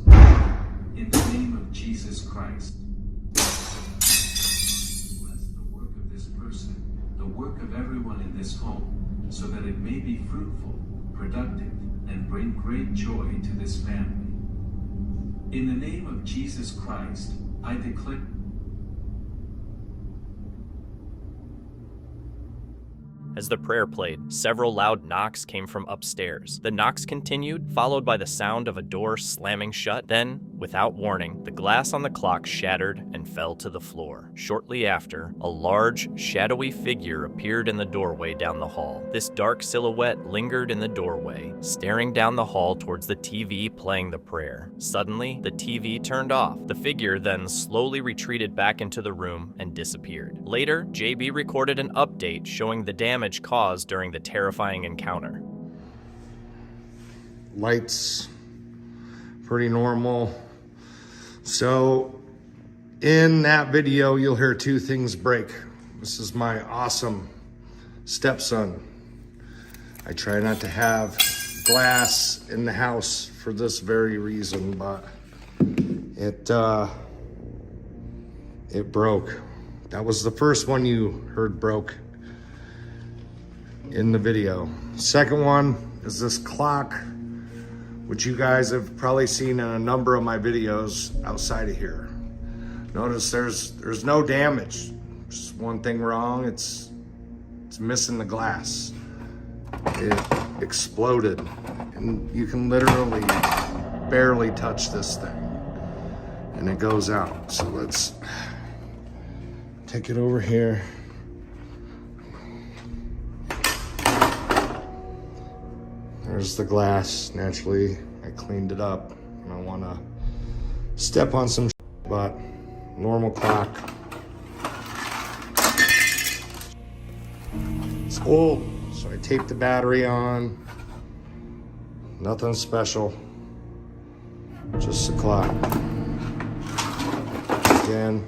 in the name of Jesus Christ. Bless the work of this person, the work of everyone in this home, so that it may be fruitful, productive, and bring great joy to this family. In the name of Jesus Christ, I declare. As the prayer played, several loud knocks came from upstairs. The knocks continued, followed by the sound of a door slamming shut. Then, without warning, the glass on the clock shattered and fell to the floor. Shortly after, a large, shadowy figure appeared in the doorway down the hall. This dark silhouette lingered in the doorway, staring down the hall towards the TV playing the prayer. Suddenly, the TV turned off. The figure then slowly retreated back into the room and disappeared. Later, JB recorded an update showing the damage caused during the terrifying encounter. Lights, pretty normal. So in that video, you'll hear two things break. This is my awesome stepson. I try not to have glass in the house for this very reason, but it broke. That was the first one you heard broke in the video. Second one is this clock, which you guys have probably seen in a number of my videos outside of here. Notice there's no damage. Just one thing wrong, it's missing the glass. It exploded, and you can literally barely touch this thing, and it goes out. So let's take it over here. There's the glass. Naturally, I cleaned it up. I don't want to step on some shit, but normal clock. It's old, so I taped the battery on. Nothing special, just the clock. again.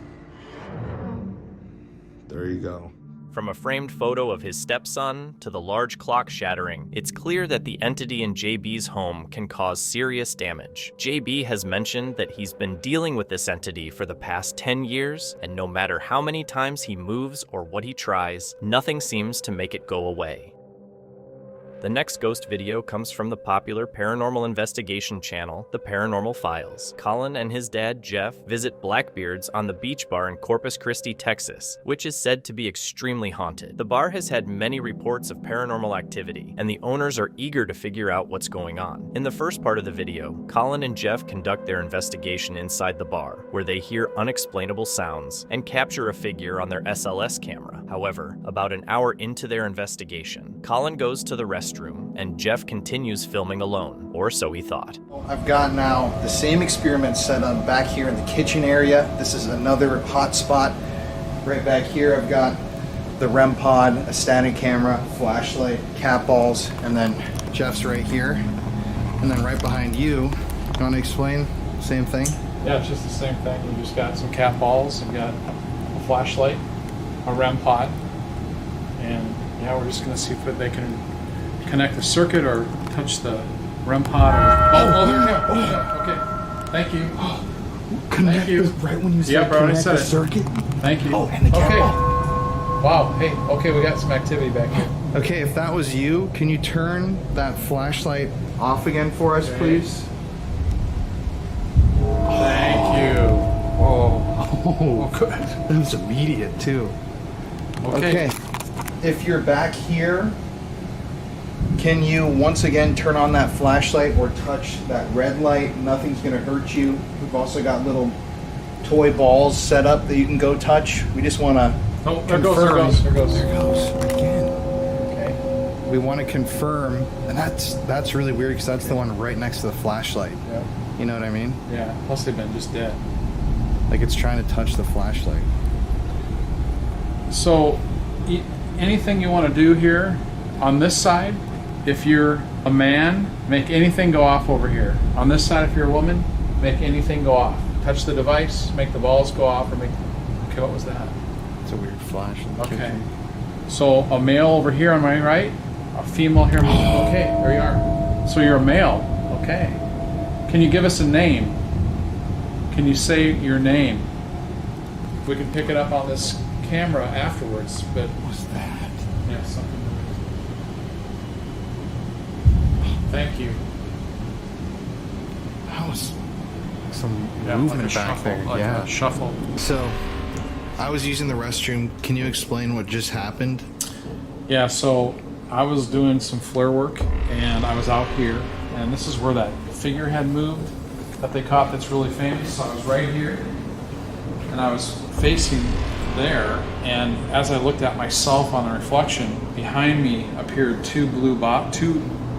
There you go. From a framed photo of his stepson to the large clock shattering, it's clear that the entity in JB's home can cause serious damage. JB has mentioned that he's been dealing with this entity for the past 10 years, and no matter how many times he moves or what he tries, nothing seems to make it go away. The next ghost video comes from the popular paranormal investigation channel, The Paranormal Files. Colin and his dad, Jeff, visit Blackbeard's on the beach bar in Corpus Christi, Texas, which is said to be extremely haunted. The bar has had many reports of paranormal activity, and the owners are eager to figure out what's going on. In the first part of the video, Colin and Jeff conduct their investigation inside the bar, where they hear unexplainable sounds and capture a figure on their SLS camera. However, about an hour into their investigation, Colin goes to the restroom and Jeff continues filming alone, or so he thought. I've got now the same experiment set up back here in the kitchen area. This is another hot spot. Right back here I've got the REM pod, a static camera, flashlight, cat balls, and then Jeff's right here. And then right behind you want to explain? Same thing? Yeah, it's just the same thing. We just got some cat balls, and got a flashlight, a REM pod, and yeah, we're just going to see if they can connect the circuit or touch the REM pod. Oh, there we go. Oh, okay. Thank you. Connect it right when you said connect the circuit? Thank you. Oh, and the cat okay. ball. Wow. Hey, okay, we got some activity back here. Okay, if that was you, can you turn that flashlight off again for us, please? Thank you. Oh, good. That was immediate, too. Okay. If you're back here, can you once again turn on that flashlight or touch that red light? Nothing's going to hurt you. We've also got little toy balls set up that you can go touch. We just want to confirm. There goes. Again. Okay. We want to confirm, and that's really weird because that's the one right next to the flashlight. Yeah. You know what I mean? Yeah. Plus they've been just dead. Like it's trying to touch the flashlight. So, anything you want to do here on this side, if you're a man, make anything go off over here. On this side, if you're a woman, make anything go off. Touch the device, make the balls go off, or make... Okay, what was that? It's a weird flash. Okay. So, a male over here on my right, a female here. Okay, there you are. So you're a male. Okay. Can you give us a name? Can you say your name? We can pick it up on this camera afterwards, but... What's that? Yeah, something. Thank you. That was some movement like back shuffle, there. like Yeah. a shuffle. So, I was using the restroom. Can you explain what just happened? Yeah, so I was doing some flare work, and I was out here, and this is where that figure had moved that they caught that's really famous. So I was right here, and I was facing there, and as I looked at myself on the reflection, behind me appeared two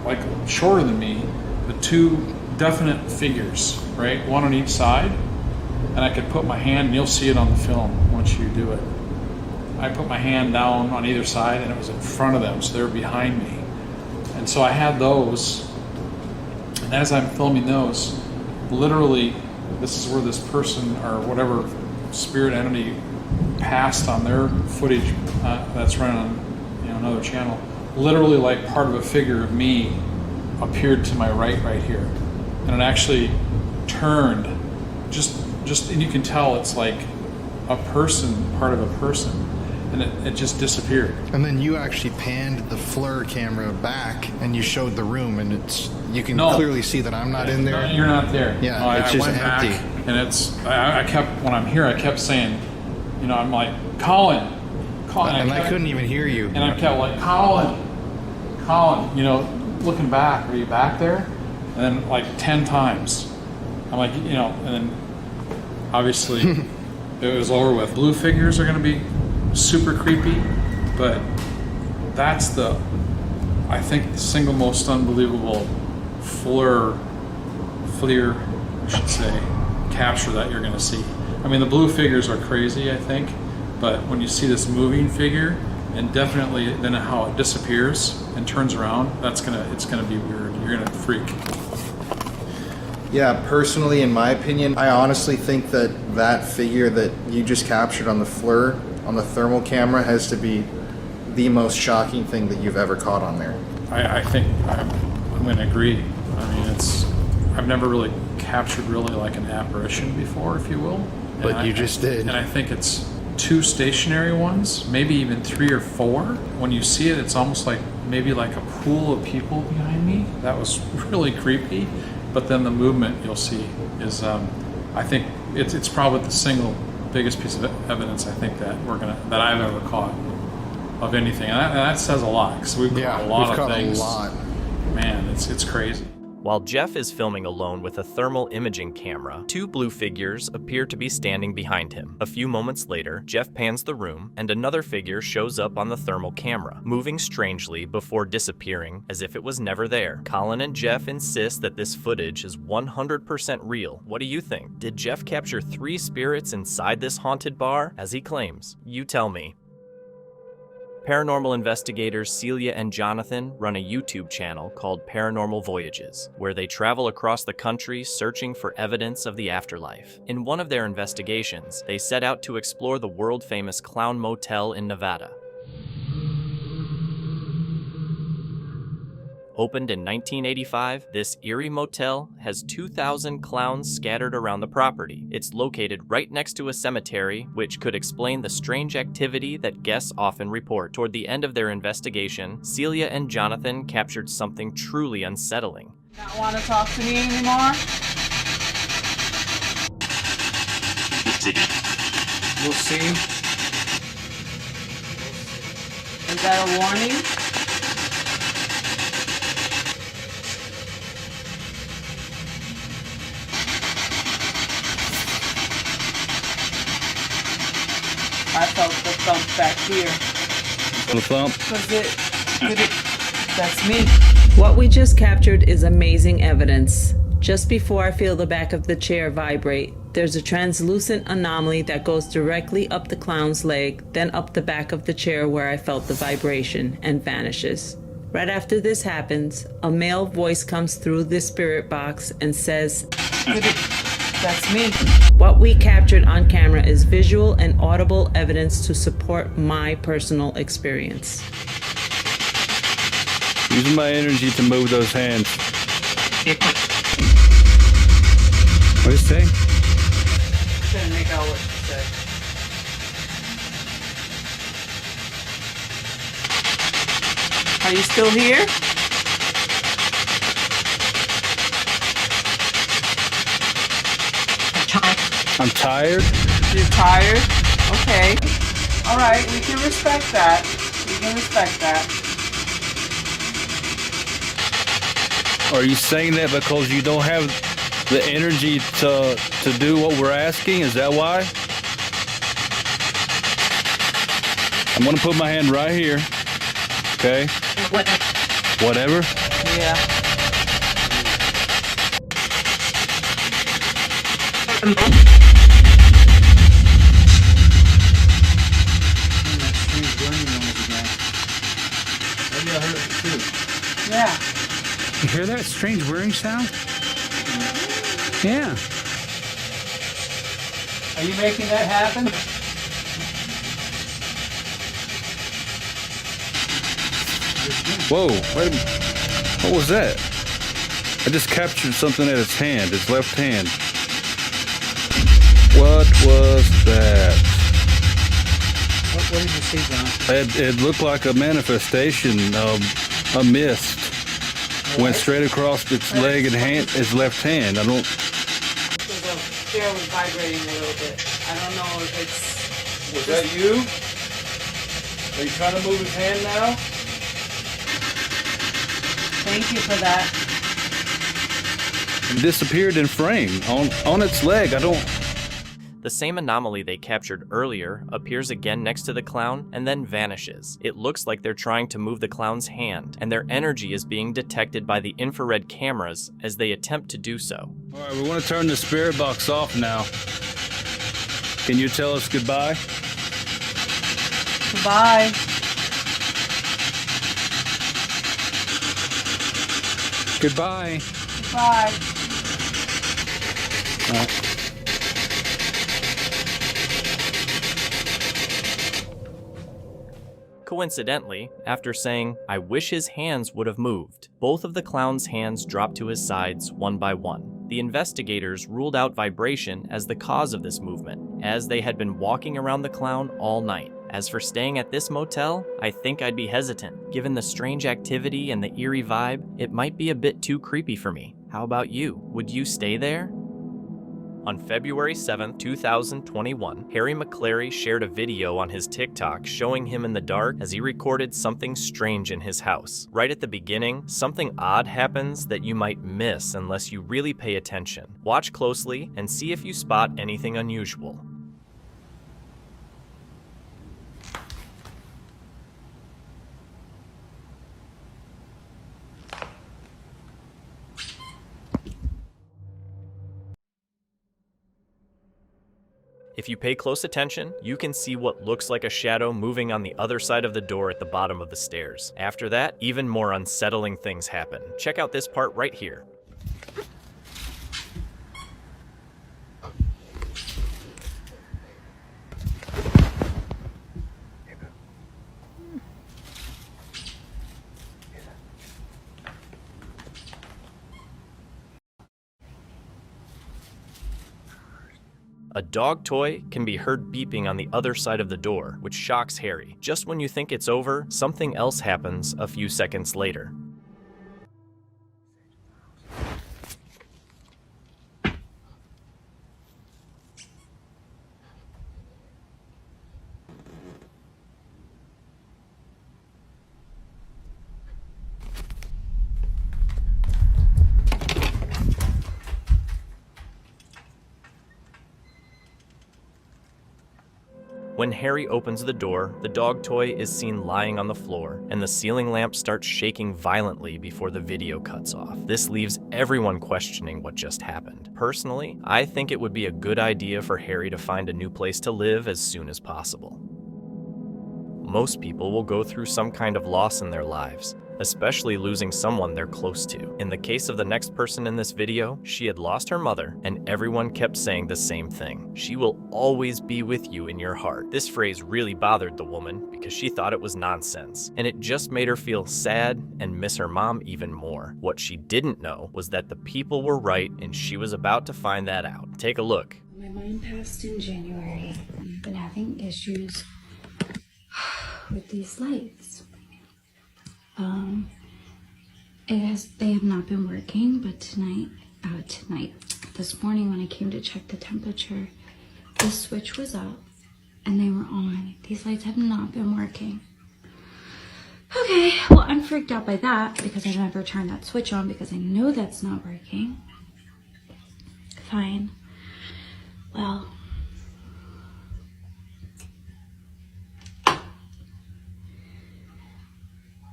like shorter than me, but two definite figures, right? One on each side, and I could put my hand, and you'll see it on the film once you do it. I put my hand down on either side, and it was in front of them, so they were behind me. And so I had those, and as I'm filming those, literally, this is where this person or whatever spirit entity passed on their footage that's running on another channel. Literally, like part of a figure of me appeared to my right here, and it actually turned. Just and you can tell it's like a person, part of a person, and it just disappeared. And then you actually panned the FLIR camera back, and you showed the room, and you can clearly see that I'm not in there. No, you're not there. Yeah, no, it's I just went empty. Back, and it's I kept when I'm here, I kept saying, I'm like Colin, and I couldn't even hear you. And I kept like Colin, looking back. Are you back there? And then like 10 times, I'm like, and then obviously it was over with. Blue figures are going to be super creepy, but that's I think the single most unbelievable FLIR, I should say, capture that you're going to see. I mean, the blue figures are crazy, I think, but when you see this moving figure, and definitely then how it disappears and turns around, it's gonna be weird. You're gonna freak. Yeah, personally, in my opinion, I honestly think that that figure that you just captured on the FLIR, on the thermal camera, has to be the most shocking thing that you've ever caught on there. I think I'm going to agree. I mean, I've never really captured really like an apparition before, if you will. But you just did. And I think it's 2 stationary ones, maybe even 3 or 4. When you see it, it's almost like maybe like a pool of people behind me. That was really creepy. But then the movement you'll see is, I think it's probably the single biggest piece of evidence I think that I've ever caught of anything, and that says a lot because we've caught a lot of things. Man, it's crazy. While Jeff is filming alone with a thermal imaging camera, 2 blue figures appear to be standing behind him. A few moments later, Jeff pans the room, and another figure shows up on the thermal camera, moving strangely before disappearing as if it was never there. Colin and Jeff insist that this footage is 100% real. What do you think? Did Jeff capture 3 spirits inside this haunted bar, as he claims? You tell me. Paranormal investigators Celia and Jonathan run a YouTube channel called Paranormal Voyages, where they travel across the country searching for evidence of the afterlife. In one of their investigations, they set out to explore the world-famous Clown Motel in Nevada. Opened in 1985, this eerie motel has 2,000 clowns scattered around the property. It's located right next to a cemetery, which could explain the strange activity that guests often report. Toward the end of their investigation, Celia and Jonathan captured something truly unsettling. Not want to talk to me anymore? We'll see. Is that a warning? I felt the thump back here. The thump? That's me. What we just captured is amazing evidence. Just before I feel the back of the chair vibrate, there's a translucent anomaly that goes directly up the clown's leg, then up the back of the chair where I felt the vibration, and vanishes. Right after this happens, a male voice comes through the spirit box and says, "That's me." What we captured on camera is visual and audible evidence to support my personal experience. Using my energy to move those hands. What did it say? Couldn't make out what she said. Are you still here? I'm tired. You're tired? Okay. All right, we can respect that. We can respect that. Are you saying that because you don't have the energy to do what we're asking? Is that why? I'm gonna put my hand right here. Okay? Whatever? Yeah. Yeah. You hear that strange whirring sound? Yeah. Are you making that happen? Whoa, wait a minute. What was that? I just captured something at its hand, its left hand. What was that? What did you see, John? It looked like a manifestation of a mist. Went straight across its leg and hand, its left hand. I don't. The chair was vibrating a little bit. I don't know if it's. Was that you? Are you trying to move his hand now? Thank you for that. It disappeared in frame on its leg. I don't. The same anomaly they captured earlier appears again next to the clown and then vanishes. It looks like they're trying to move the clown's hand, and their energy is being detected by the infrared cameras as they attempt to do so. All right, we want to turn the spirit box off now. Can you tell us goodbye? Goodbye. Goodbye. Goodbye. Coincidentally, after saying, "I wish his hands would have moved," both of the clown's hands dropped to his sides one by one. The investigators ruled out vibration as the cause of this movement, as they had been walking around the clown all night. As for staying at this motel, I think I'd be hesitant. Given the strange activity and the eerie vibe, it might be a bit too creepy for me. How about you? Would you stay there? On February 7, 2021, Harry McClary shared a video on his TikTok showing him in the dark as he recorded something strange in his house. Right at the beginning, something odd happens that you might miss unless you really pay attention. Watch closely and see if you spot anything unusual. If you pay close attention, you can see what looks like a shadow moving on the other side of the door at the bottom of the stairs. After that, even more unsettling things happen. Check out this part right here. A dog toy can be heard beeping on the other side of the door, which shocks Harry. Just when you think it's over, something else happens a few seconds later. When Harry opens the door, the dog toy is seen lying on the floor, and the ceiling lamp starts shaking violently before the video cuts off. This leaves everyone questioning what just happened. Personally, I think it would be a good idea for Harry to find a new place to live as soon as possible. Most people will go through some kind of loss in their lives, especially losing someone they're close to. In the case of the next person in this video, she had lost her mother, and everyone kept saying the same thing. "She will always be with you in your heart." This phrase really bothered the woman because she thought it was nonsense, and it just made her feel sad and miss her mom even more. What she didn't know was that the people were right, and she was about to find that out. Take a look. My mom passed in January. I've been having issues with these lights. They have not been working, but this morning when I came to check the temperature, the switch was up and they were on. These lights have not been working. Okay, well, I'm freaked out by that because I never turned that switch on because I know that's not working. Fine. Well,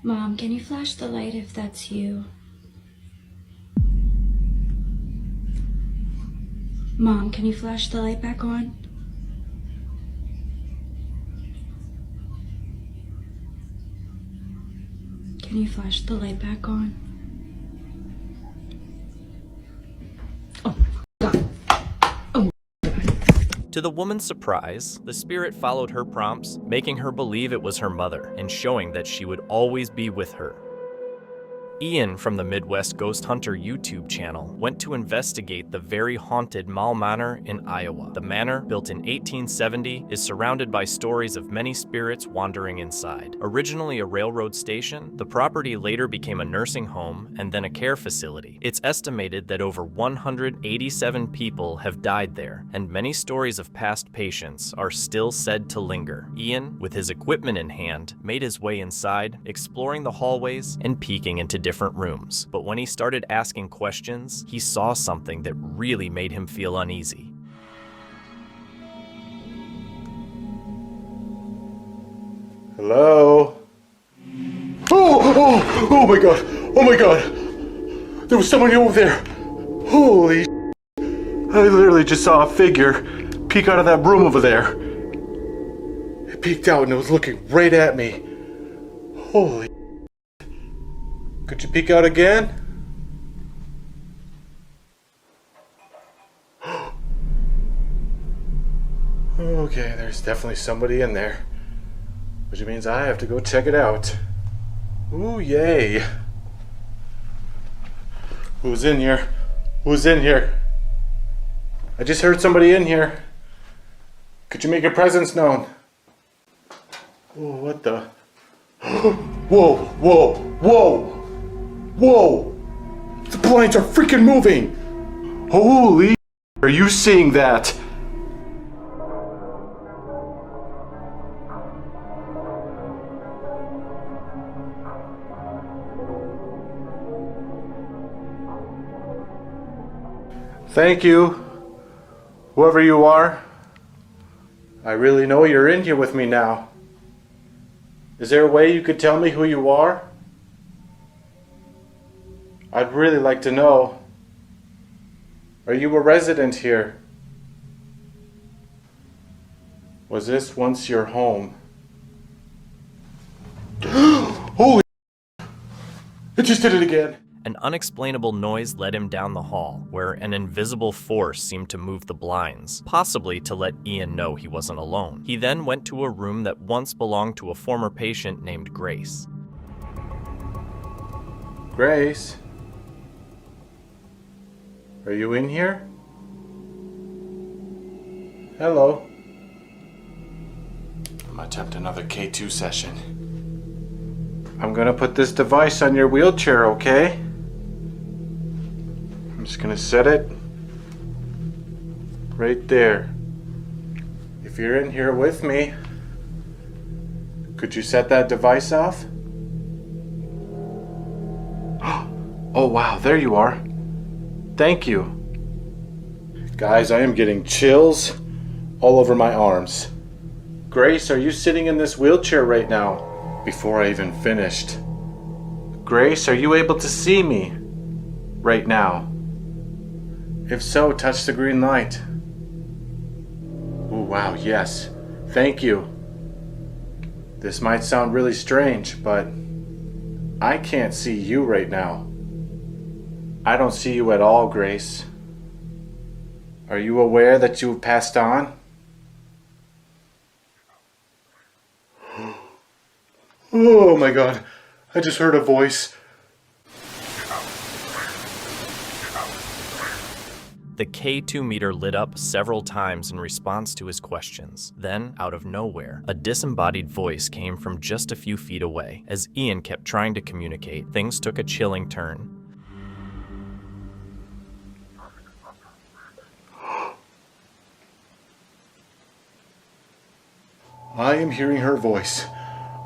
Mom, can you flash the light if that's you? Mom, can you flash the light back on? Can you flash the light back on? To the woman's surprise, the spirit followed her prompts, making her believe it was her mother and showing that she would always be with her. Ian from the Midwest Ghost Hunter YouTube channel went to investigate the very haunted Mall Manor in Iowa. The manor, built in 1870, is surrounded by stories of many spirits wandering inside. Originally a railroad station, the property later became a nursing home and then a care facility. It's estimated that over 187 people have died there, and many stories of past patients are still said to linger. Ian, with his equipment in hand, made his way inside, exploring the hallways and peeking into different rooms. But when he started asking questions, he saw something that really made him feel uneasy. Hello? Oh my god! Oh my god! There was someone over there! Holy I literally just saw a figure peek out of that room over there. It peeked out and it was looking right at me. Holy Could you peek out again? There's definitely somebody in there, which means I have to go check it out. Ooh, yay. Who's in here? Who's in here? I just heard somebody in here. Could you make your presence known? Oh, what the? Whoa, whoa, whoa, whoa! The blinds are freaking moving! Holy, are you seeing that? Thank you, whoever you are. I really know you're in here with me now. Is there a way you could tell me who you are? I'd really like to know. Are you a resident here? Was this once your home? Holy! It just did it again. An unexplainable noise led him down the hall, where an invisible force seemed to move the blinds, possibly to let Ian know he wasn't alone. He then went to a room that once belonged to a former patient named Grace. Grace? Are you in here? Hello. I'm gonna attempt another K2 session. I'm gonna put this device on your wheelchair, okay? I'm just gonna set it right there. If you're in here with me, could you set that device off? Oh wow, there you are. Thank you. Guys, I am getting chills all over my arms. Grace, are you sitting in this wheelchair right now? Before I even finished. Grace, are you able to see me right now? If so, touch the green light. Oh wow, yes. Thank you. This might sound really strange, but I can't see you right now. I don't see you at all, Grace. Are you aware that you have passed on? Oh my god, I just heard a voice. The K2 meter lit up several times in response to his questions. Then, out of nowhere, a disembodied voice came from just a few feet away. As Ian kept trying to communicate, things took a chilling turn. I am hearing her voice.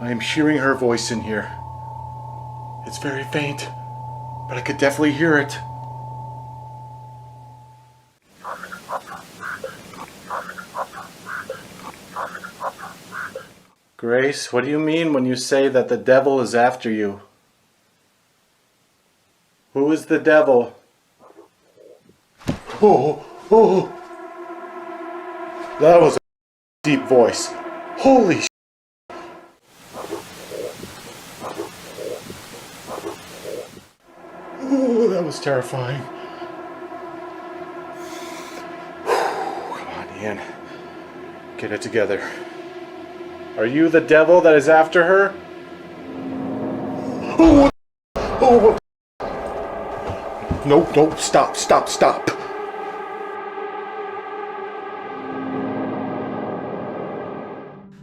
I am hearing her voice in here. It's very faint, but I could definitely hear it. Grace, what do you mean when you say that the devil is after you? Who is the devil? Oh, oh. That was a deep voice. Holy sh**. Oh, that was terrifying. Come on, Ian. Get it together. Are you the devil that is after her? Oh, oh. Nope, nope, stop, stop, stop.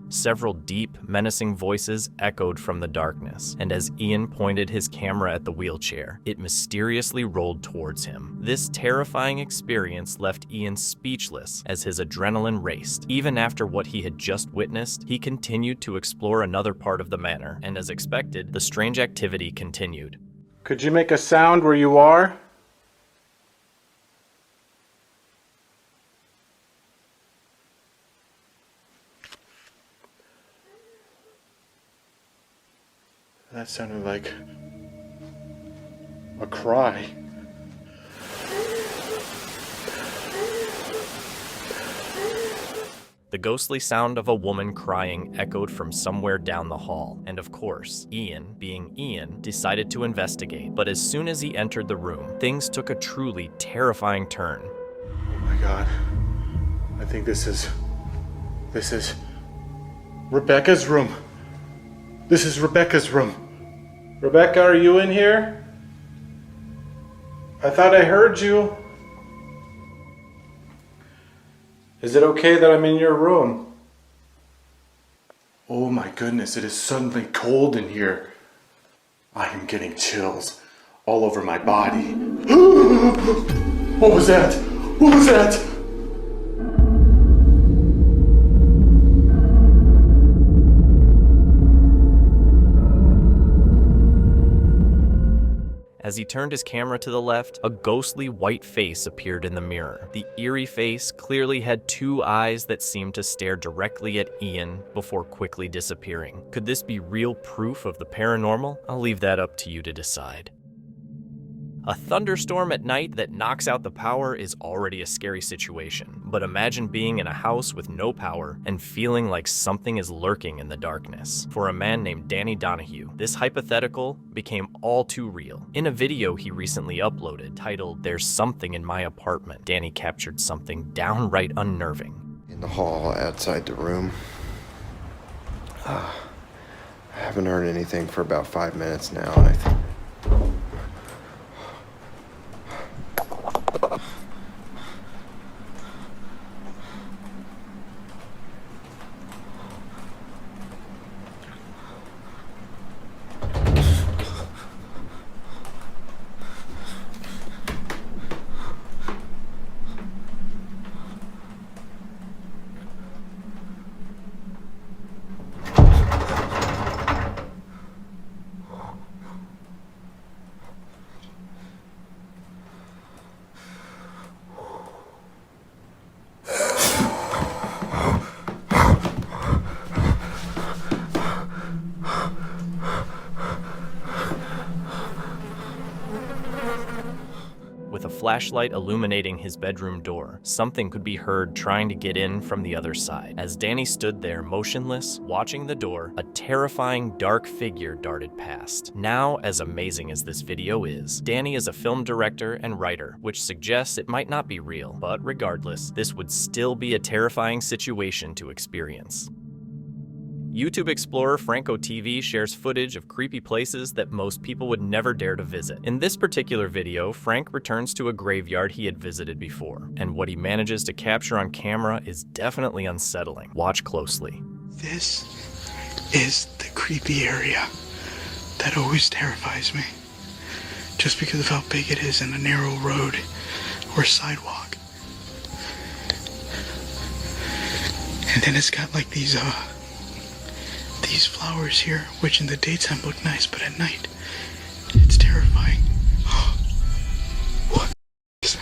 Several deep, menacing voices echoed from the darkness, and as Ian pointed his camera at the wheelchair, it mysteriously rolled towards him. This terrifying experience left Ian speechless as his adrenaline raced. Even after what he had just witnessed, he continued to explore another part of the manor, and as expected, the strange activity continued. Could you make a sound where you are? That sounded like a cry. The ghostly sound of a woman crying echoed from somewhere down the hall, and of course, Ian, being Ian, decided to investigate. But as soon as he entered the room, things took a truly terrifying turn. Oh my god. I think this is This is Rebecca's room. This is Rebecca's room. Rebecca, are you in here? I thought I heard you. Is it okay that I'm in your room? Oh my goodness, it is suddenly cold in here. I am getting chills all over my body. What was that? What was that? As he turned his camera to the left, a ghostly white face appeared in the mirror. The eerie face clearly had two eyes that seemed to stare directly at Ian before quickly disappearing. Could this be real proof of the paranormal? I'll leave that up to you to decide. A thunderstorm at night that knocks out the power is already a scary situation, but imagine being in a house with no power and feeling like something is lurking in the darkness. For a man named Danny Donahue, this hypothetical became all too real. In a video he recently uploaded titled "There's Something in My Apartment," Danny captured something downright unnerving. In the hall outside the room. I haven't heard anything for about 5 minutes now, and I think With a flashlight illuminating his bedroom door, something could be heard trying to get in from the other side. As Danny stood there motionless, watching the door, a terrifying dark figure darted past. Now, as amazing as this video is, Danny is a film director and writer, which suggests it might not be real, but regardless, this would still be a terrifying situation to experience. YouTube explorer Franco TV shares footage of creepy places that most people would never dare to visit. In this particular video, Frank returns to a graveyard he had visited before, and what he manages to capture on camera is definitely unsettling. Watch closely. This is the creepy area that always terrifies me, just because of how big it is in a narrow road or sidewalk. And then it's got like these flowers here, which in the daytime look nice, but at night, it's terrifying. What is that?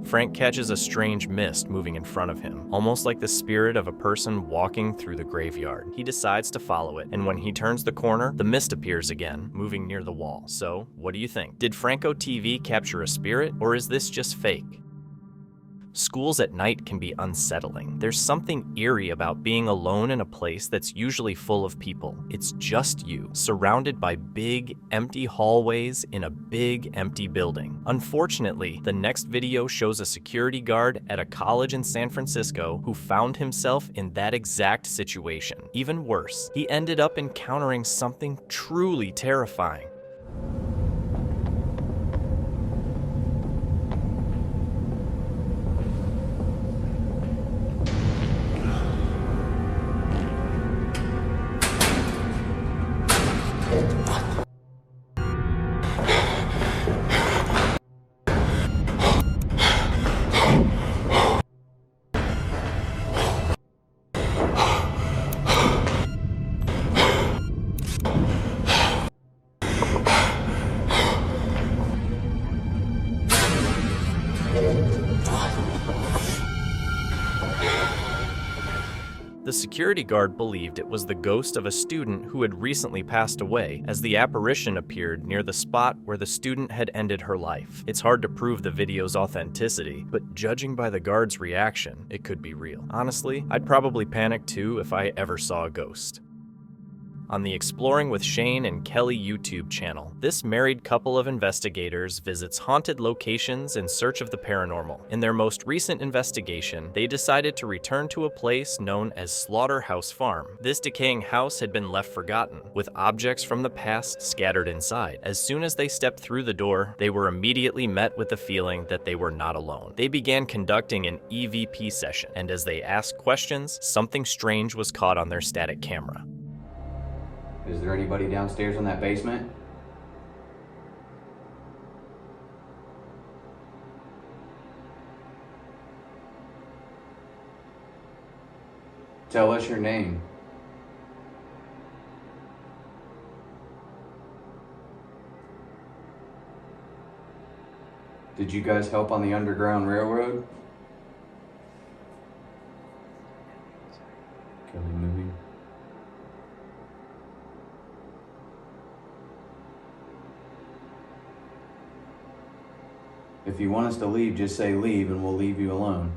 Frank catches a strange mist moving in front of him, almost like the spirit of a person walking through the graveyard. He decides to follow it, and when he turns the corner, the mist appears again, moving near the wall. So, what do you think? Did Franco TV capture a spirit, or is this just fake? Schools at night can be unsettling. There's something eerie about being alone in a place that's usually full of people. It's just you, surrounded by big, empty hallways in a big, empty building. Unfortunately, the next video shows a security guard at a college in San Francisco who found himself in that exact situation. Even worse, he ended up encountering something truly terrifying. The security guard believed it was the ghost of a student who had recently passed away, as the apparition appeared near the spot where the student had ended her life. It's hard to prove the video's authenticity, but judging by the guard's reaction, it could be real. Honestly, I'd probably panic too if I ever saw a ghost. On the Exploring with Shane and Kelly YouTube channel, this married couple of investigators visits haunted locations in search of the paranormal. In their most recent investigation, they decided to return to a place known as Slaughterhouse Farm. This decaying house had been left forgotten, with objects from the past scattered inside. As soon as they stepped through the door, they were immediately met with the feeling that they were not alone. They began conducting an EVP session, and as they asked questions, something strange was caught on their static camera. Is there anybody downstairs in that basement? Tell us your name. Did you guys help on the Underground Railroad? Kelly moving. If you want us to leave, just say leave and we'll leave you alone.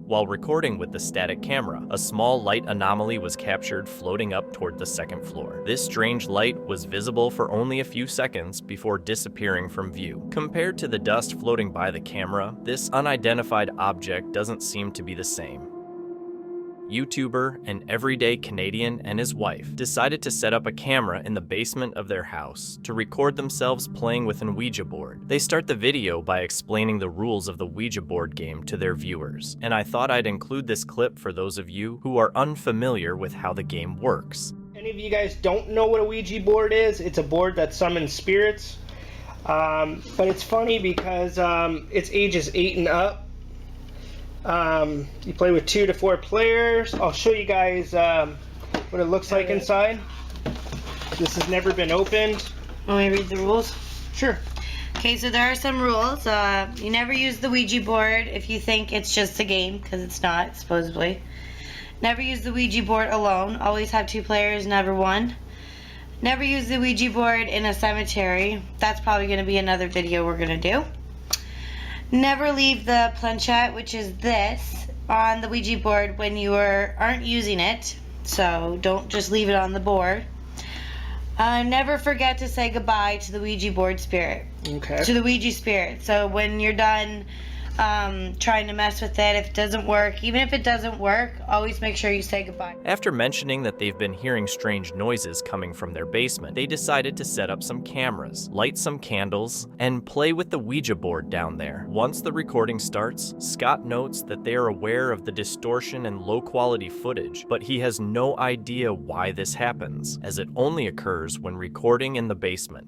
While recording with the static camera, a small light anomaly was captured floating up toward the second floor. This strange light was visible for only a few seconds before disappearing from view. Compared to the dust floating by the camera, this unidentified object doesn't seem to be the same. YouTuber and everyday Canadian and his wife decided to set up a camera in the basement of their house to record themselves playing with an Ouija board. They start the video by explaining the rules of the Ouija board game to their viewers, and I thought I'd include this clip for those of you who are unfamiliar with how the game works. Any of you guys don't know what a Ouija board is, it's a board that summons spirits. But it's funny because it's ages 8 and up. You play with 2 to 4 players. I'll show you guys what it looks like inside. This has never been opened. Want me to read the rules? Sure. Okay, so there are some rules. You never use the Ouija board if you think it's just a game, because it's not, supposedly. Never use the Ouija board alone. Always have 2 players, never 1. Never use the Ouija board in a cemetery. That's probably going to be another video we're going to do. Never leave the planchette, which is this, on the Ouija board when you aren't using it. So don't just leave it on the board. Never forget to say goodbye to the Ouija board spirit. Okay. To the Ouija spirit. So when you're done trying to mess with it, if it doesn't work, even if it doesn't work, always make sure you say goodbye. After mentioning that they've been hearing strange noises coming from their basement, they decided to set up some cameras, light some candles, and play with the Ouija board down there. Once the recording starts, Scott notes that they are aware of the distortion and low-quality footage, but he has no idea why this happens, as it only occurs when recording in the basement.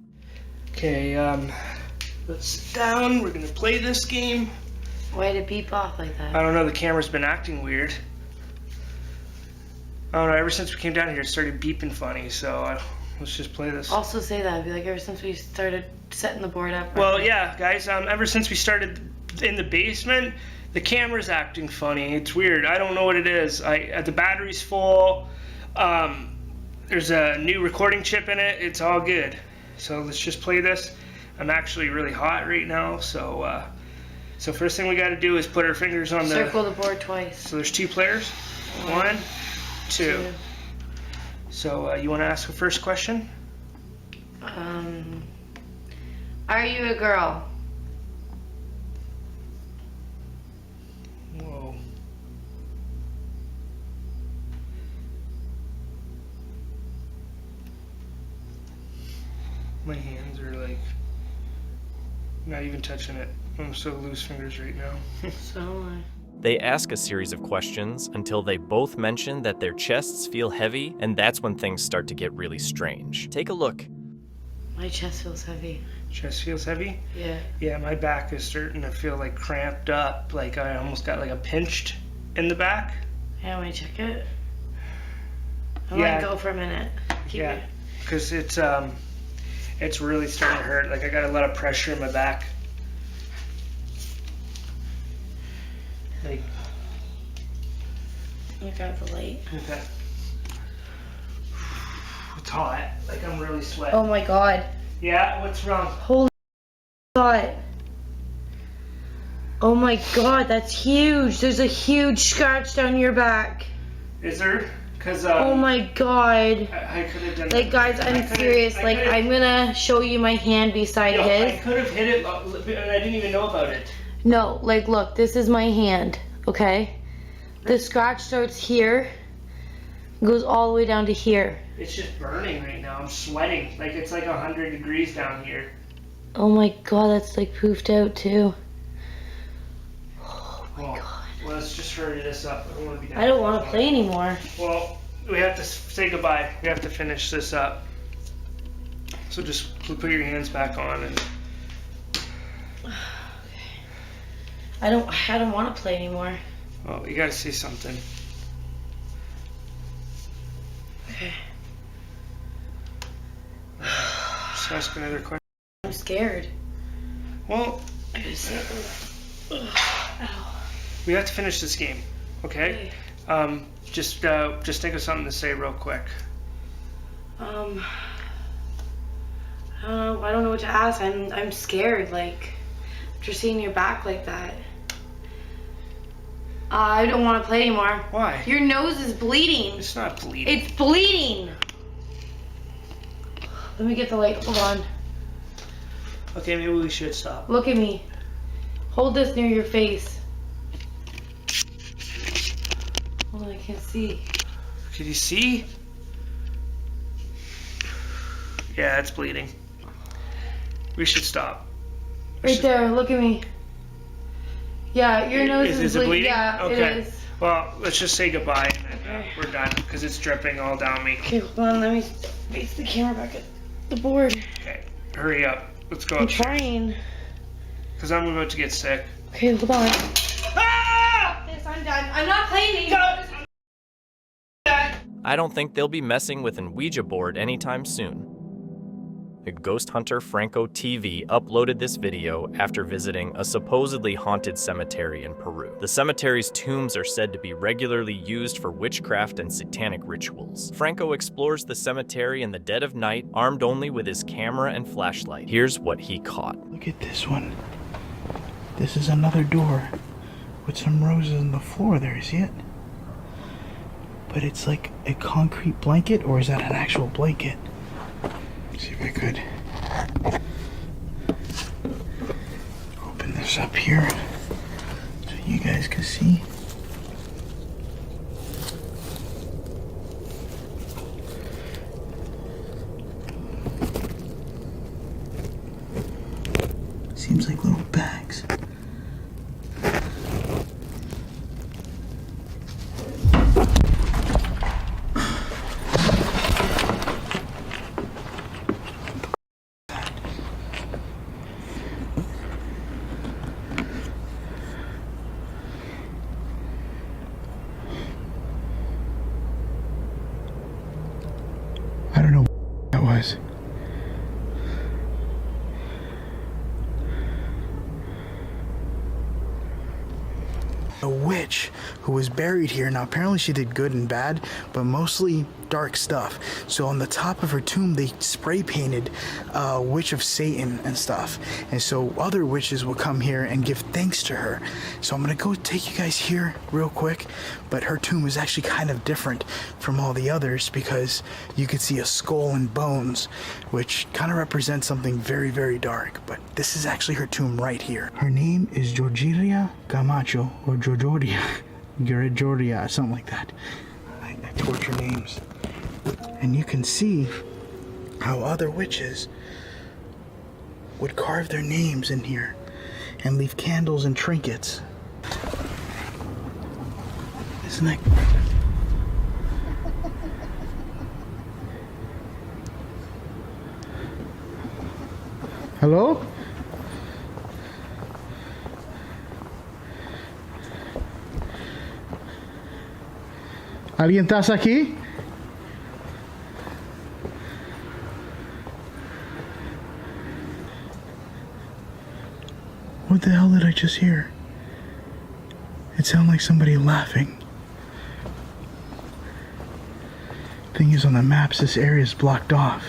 Okay, let's sit down. We're gonna play this game. Why did it beep off like that? I don't know, the camera's been acting weird. I don't know, ever since we came down here it started beeping funny, so let's just play this. Also say that, be like, ever since we started setting the board up. Well, yeah, guys, ever since we started in the basement, the camera's acting funny. It's weird. I don't know what it is. The battery's full. There's a new recording chip in it. It's all good. So let's just play this. I'm actually really hot right now, so first thing we got to do is put our fingers on the... Circle the board twice. So there's 2 players. 1, 2. So you want to ask the first question? Are you a girl? Whoa. My hands are like not even touching it. I'm so loose fingers right now. So am I. They ask a series of questions until they both mention that their chests feel heavy, and that's when things start to get really strange. Take a look. My chest feels heavy. Chest feels heavy? Yeah. Yeah, my back is starting to feel like cramped up. Like I almost got like a pinched in the back. Yeah, want me to check it? I Yeah. want to go for a minute. Keep Yeah, it. because it's really starting to hurt. Like I got a lot of pressure in my back. Like, Look out the light. okay. It's hot. Like I'm really sweating. Oh my god. Yeah, what's wrong? Holy god. Oh my god, that's huge. There's a huge scratch down your back. Is there? Cause Oh my god. I could have done. Like guys, I'm serious. Like I'm gonna show you my hand beside I his. could have hit it, and I didn't even know about it. No, like look, this is my hand, okay? The scratch starts here, goes all the way down to here. It's just burning right now. I'm sweating. Like it's like 100 degrees down here. Oh my god, that's like poofed out too. Oh my god. Well, let's just hurry this up. I don't want to be down. I don't want to play anymore. Well, we have to say goodbye. We have to finish this up. So just put your hands back on and. I don't want to play anymore. Oh, you gotta say something. Okay. Just ask another question. I'm scared. Well, I gotta say. Ow. we have to finish this game, okay? Just think of something to say real quick. I don't know what to ask. I'm scared. Like, after seeing your back like that. I don't want to play anymore. Why? Your nose is bleeding. It's not bleeding. It's bleeding. Let me get the light. Hold on. Okay, maybe we should stop. Look at me. Hold this near your face. Oh, I can't see. Can you see? Yeah, it's bleeding. We should stop. Right there. Look at me. Yeah, your nose is it bleeding? Yeah, okay. it is. Well, let's just say goodbye and then we're done because it's dripping all down me. Okay, hold on. Let me face the camera back at the board. Okay, hurry up. Let's go I'm upstairs. trying. Because I'm about to get sick. Okay, hold on. Ah! This, I'm done. I'm not playing anymore. I don't think they'll be messing with an Ouija board anytime soon. The ghost hunter Franco TV uploaded this video after visiting a supposedly haunted cemetery in Peru. The cemetery's tombs are said to be regularly used for witchcraft and satanic rituals. Franco explores the cemetery in the dead of night, armed only with his camera and flashlight. Here's what he caught. Look at this one. This is another door with some roses on the floor there, see it? But it's like a concrete blanket, or is that an actual blanket? See if I could open this up here so you guys can see. Seems like little bags. I don't know what that was. A witch who was buried here. Now apparently she did good and bad, but mostly dark stuff. So on the top of her tomb they spray painted Witch of Satan and stuff. And so other witches will come here and give thanks to her. So I'm gonna go take you guys here real quick, but her tomb is actually kind of different from all the others because you could see a skull and bones, which kind of represents something very, very dark. But this is actually her tomb right here. Her name is Georgia Camacho, or Georgia, something like that. I torture names. And you can see how other witches would carve their names in here and leave candles and trinkets. Isn't that... Hello? ¿Alguien estás aquí? What the hell did I just hear? It sounded like somebody laughing. Thing is, on the maps, this area is blocked off.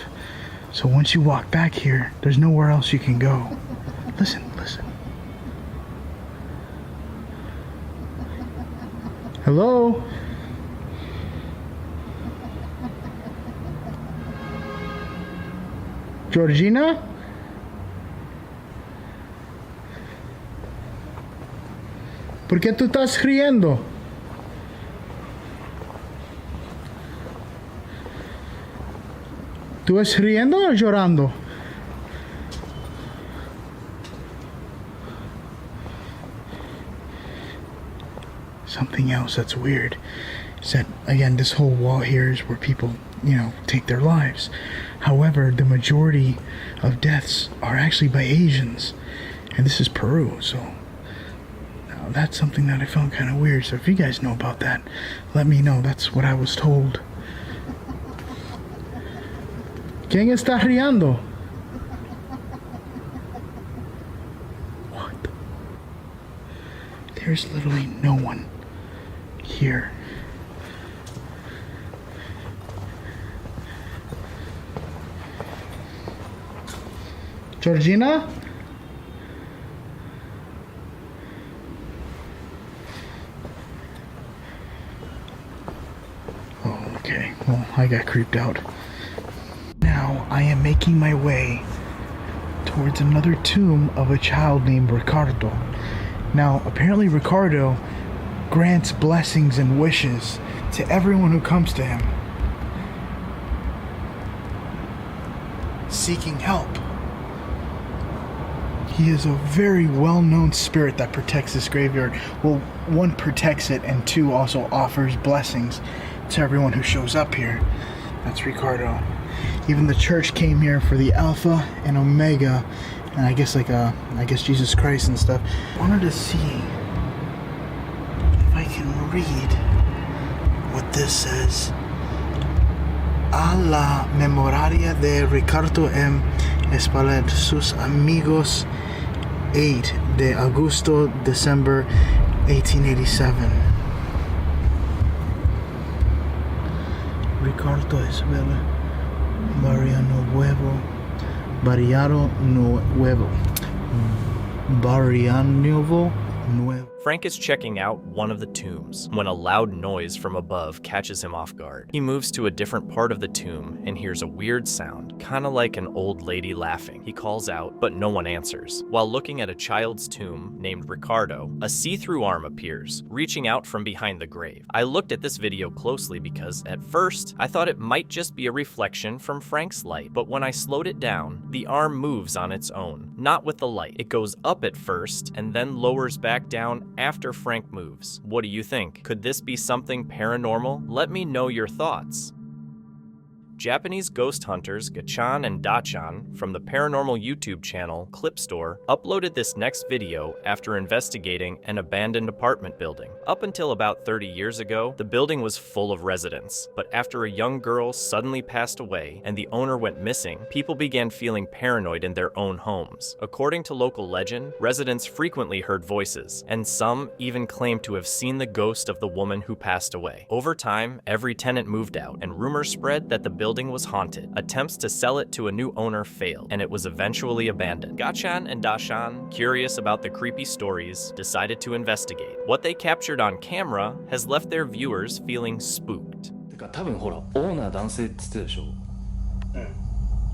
So once you walk back here, there's nowhere else you can go. Listen, listen. Hello? Georgina? ¿Por qué tú estás riendo? ¿Tú estás riendo o llorando? Something else that's weird is that, again, this whole wall here is where people, take their lives. However, the majority of deaths are actually by Asians, and this is Peru, so now that's something that I found kind of weird. So if you guys know about that, let me know. That's what I was told. ¿Quién está riendo? What? There's literally no one here. Georgina? Oh, okay. Well, I got creeped out. Now, I am making my way towards another tomb of a child named Ricardo. Now, apparently Ricardo grants blessings and wishes to everyone who comes to him, seeking help. He is a very well-known spirit that protects this graveyard. Well, one, protects it, and two, also offers blessings to everyone who shows up here. That's Ricardo. Even the church came here for the Alpha and Omega, and I guess Jesus Christ and stuff. I wanted to see if I can read what this says. A la memoria de Ricardo M. Espaillat, sus amigos, 8 de Agosto, December 1887. Ricardo Isabella Barriano Nuevo. Frank is checking out one of the tombs when a loud noise from above catches him off guard. He moves to a different part of the tomb and hears a weird sound, kind of like an old lady laughing. He calls out, but no one answers. While looking at a child's tomb named Ricardo, a see-through arm appears, reaching out from behind the grave. I looked at this video closely because at first, I thought it might just be a reflection from Frank's light, but when I slowed it down, the arm moves on its own, not with the light. It goes up at first and then lowers back down after Frank moves. What do you think? Could this be something paranormal? Let me know your thoughts. Japanese ghost hunters Gachan and Dachan from the paranormal YouTube channel Clip Store uploaded this next video after investigating an abandoned apartment building. Up until about 30 years ago, the building was full of residents, but after a young girl suddenly passed away and the owner went missing, people began feeling paranoid in their own homes. According to local legend, residents frequently heard voices, and some even claimed to have seen the ghost of the woman who passed away. Over time, every tenant moved out, and rumors spread that the building was haunted. Attempts to sell it to a new owner failed, and it was eventually abandoned. Gachan and Dachan, curious about the creepy stories, decided to investigate. What they captured on camera has left their viewers feeling spooked. 多分ほらオーナー男性って言ってたでしょ。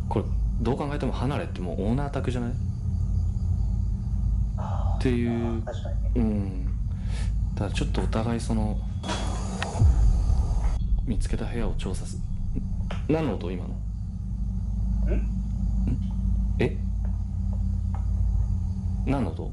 これどう考えても離れってもうオーナー宅じゃない？っていう。だからちょっとお互いその見つけた部屋を調査する。何の音今の？え？何の音？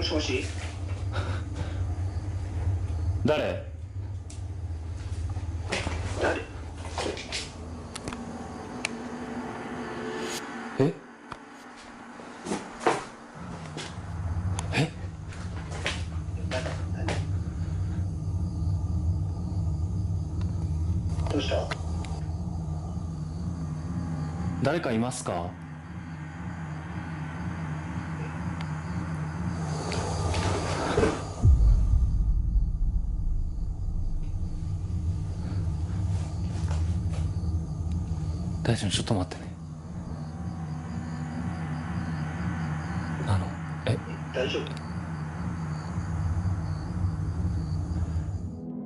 しもし。誰？誰？え？え？どうした？誰かいますか？大丈夫、ちょっと待ってね。大丈夫？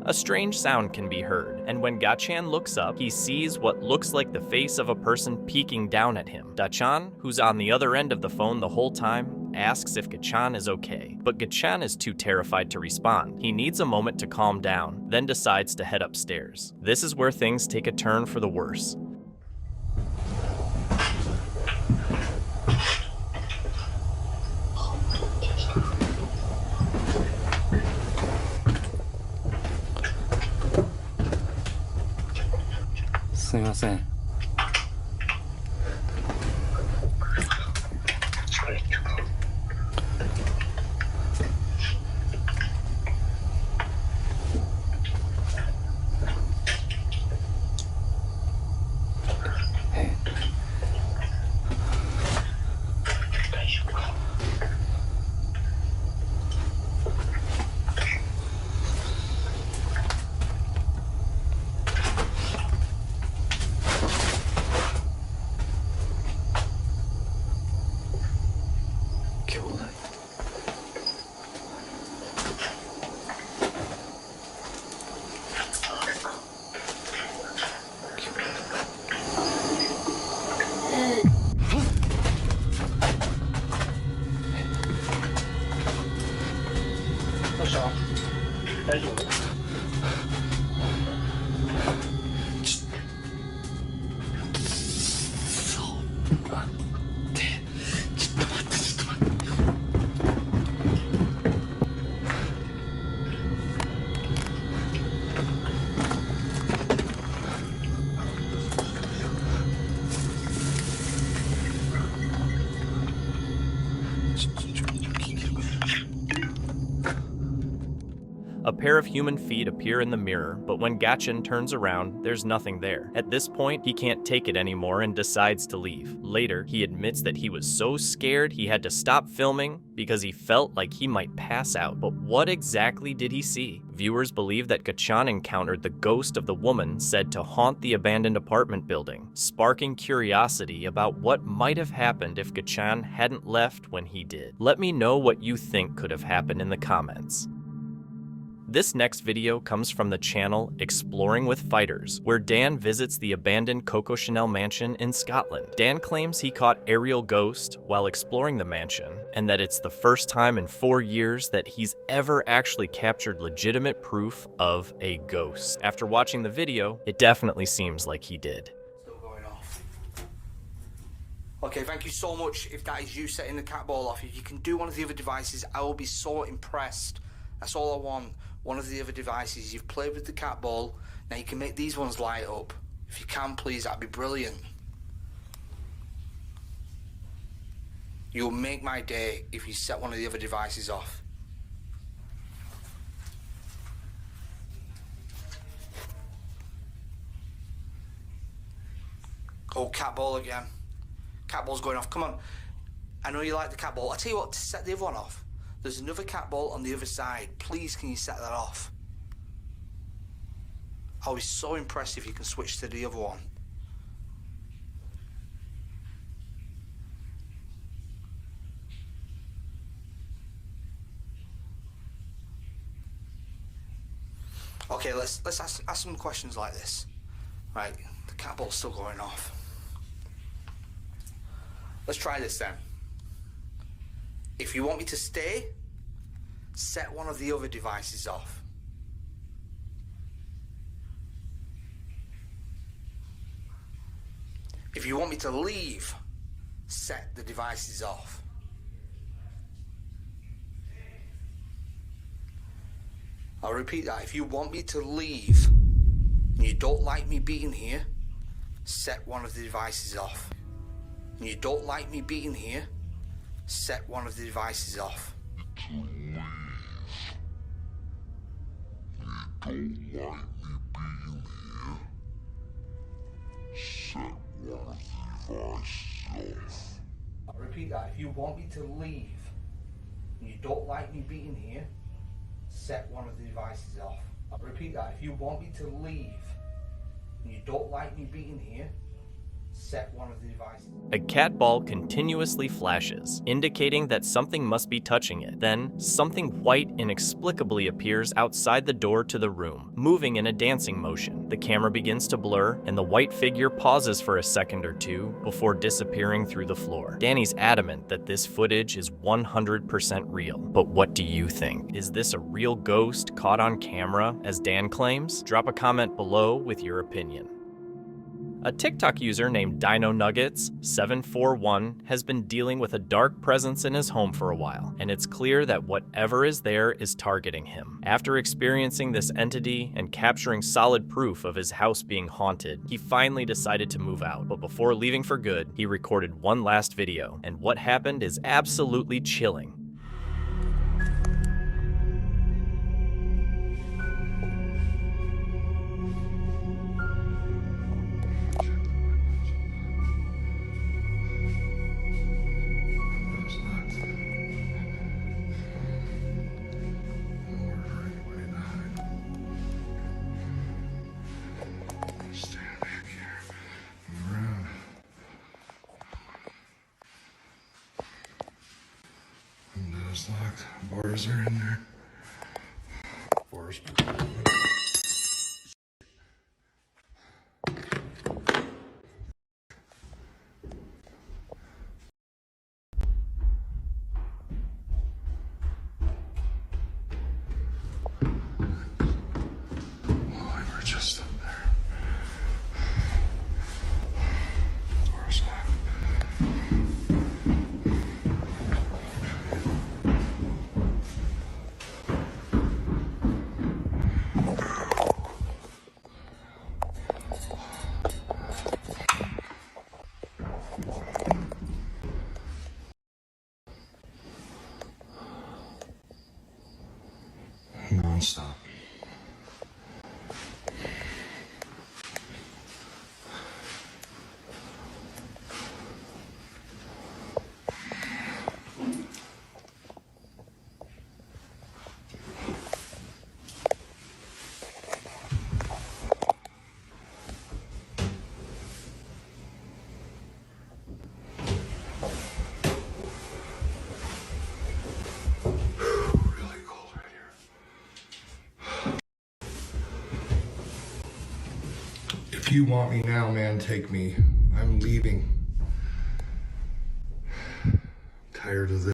A strange sound can be heard, and when Gachan looks up, he sees what looks like the face of a person peeking down at him. Dachan, who's on the other end of the phone the whole time, asks if Gachan is okay, but Gachan is too terrified to respond. He needs a moment to calm down, then decides to head upstairs. This is where things take a turn for the worse. すみません。どうした？大丈夫？A pair of human feet appear in the mirror, but when Gachan turns around, there's nothing there. At this point, he can't take it anymore and decides to leave. Later, he admits that he was so scared he had to stop filming because he felt like he might pass out. But what exactly did he see? Viewers believe that Gachan encountered the ghost of the woman said to haunt the abandoned apartment building, sparking curiosity about what might have happened if Gachan hadn't left when he did. Let me know what you think could have happened in the comments. This next video comes from the channel Exploring with Fighters, where Dan visits the abandoned Coco Chanel mansion in Scotland. Dan claims he caught aerial ghost while exploring the mansion, and that it's the first time in 4 years that he's ever actually captured legitimate proof of a ghost. After watching the video, it definitely seems like he did. Still going off. Okay, thank you so much if that is you setting the cat ball off. If you can do one of the other devices, I will be so impressed. That's all I want. One of the other devices, you've played with the cat ball, now you can make these ones light up. If you can, please, that'd be brilliant. You'll make my day if you set one of the other devices off. Oh, cat ball again. Cat ball's going off, come on. I know you like the cat ball. I'll tell you what, to set the other one off. There's another cat ball on the other side. Please, can you set that off? I'll be so impressed if you can switch to the other one. Okay, let's ask some questions like this. Right, the cat ball's still going off. Let's try this then. If you want me to stay, set one of the other devices off. If you want me to leave, set the devices off. I'll repeat that. If you want me to leave and you don't like me being here, set one of the devices off. And you don't like me being here, set one of the devices off. I'll repeat that. If you want me to leave and you don't like me being here, set one of the devices off. I'll repeat that. If you want me to leave and you don't like me being here, set one of the devices. A cat ball continuously flashes, indicating that something must be touching it. Then, something white inexplicably appears outside the door to the room, moving in a dancing motion. The camera begins to blur, and the white figure pauses for a second or two before disappearing through the floor. Danny's adamant that this footage is 100% real. But what do you think? Is this a real ghost caught on camera, as Dan claims? Drop a comment below with your opinion. A TikTok user named Dino Nuggets 741 has been dealing with a dark presence in his home for a while, and it's clear that whatever is there is targeting him. After experiencing this entity and capturing solid proof of his house being haunted, he finally decided to move out. But before leaving for good, he recorded one last video, and what happened is absolutely chilling. Windows locked. Bars are in there. Bars. We're just up there. Doors locked. Non-stop. If you want me now, man, take me. I'm leaving. Tired of this.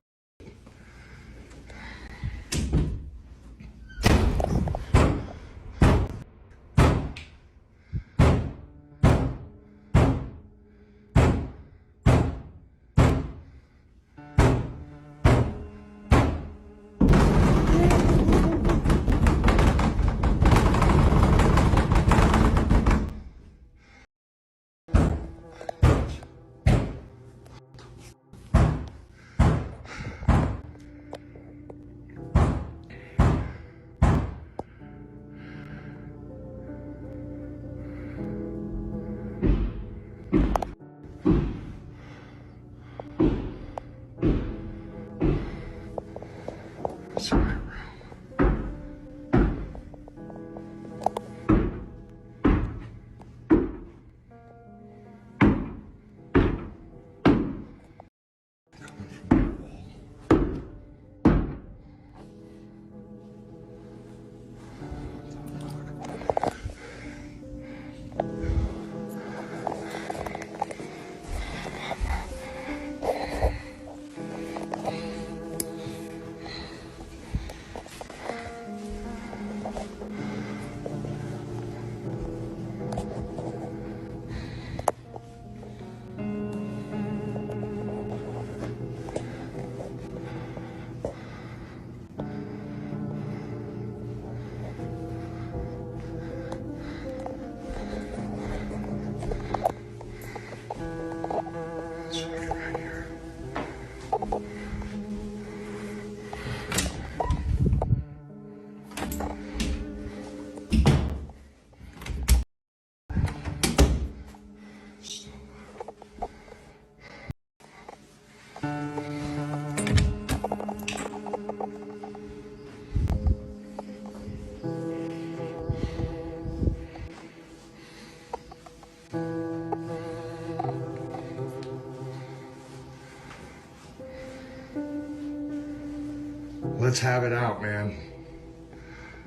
Let's have it out, man.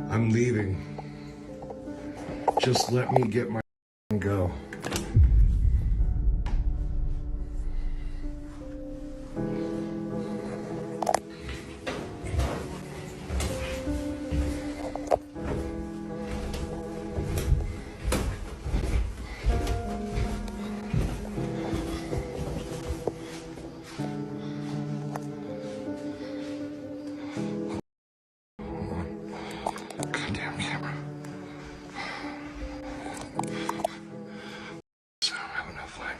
I'm leaving. Just let me get my go. Goddamn camera. So I don't have enough light.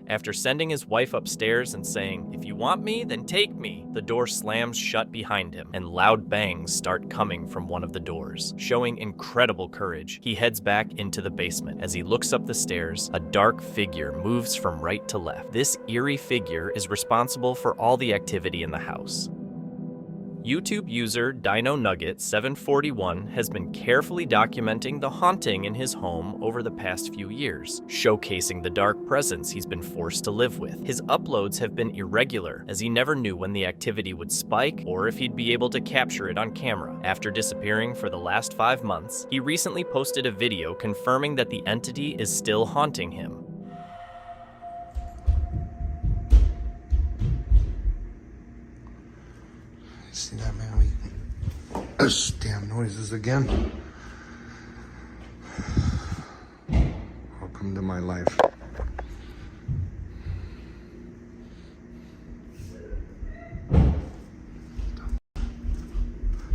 After sending his wife upstairs and saying, "If you want me, then take me," the door slams shut behind him, and loud bangs start coming from one of the doors. Showing incredible courage, he heads back into the basement. As he looks up the stairs, a dark figure moves from right to left. This eerie figure is responsible for all the activity in the house. YouTube user Dino Nugget 741 has been carefully documenting the haunting in his home over the past few years, showcasing the dark presence he's been forced to live with. His uploads have been irregular, as he never knew when the activity would spike or if he'd be able to capture it on camera. After disappearing for the last 5 months, he recently posted a video confirming that the entity is still haunting him. See that, man? Those damn noises again. Welcome to my life.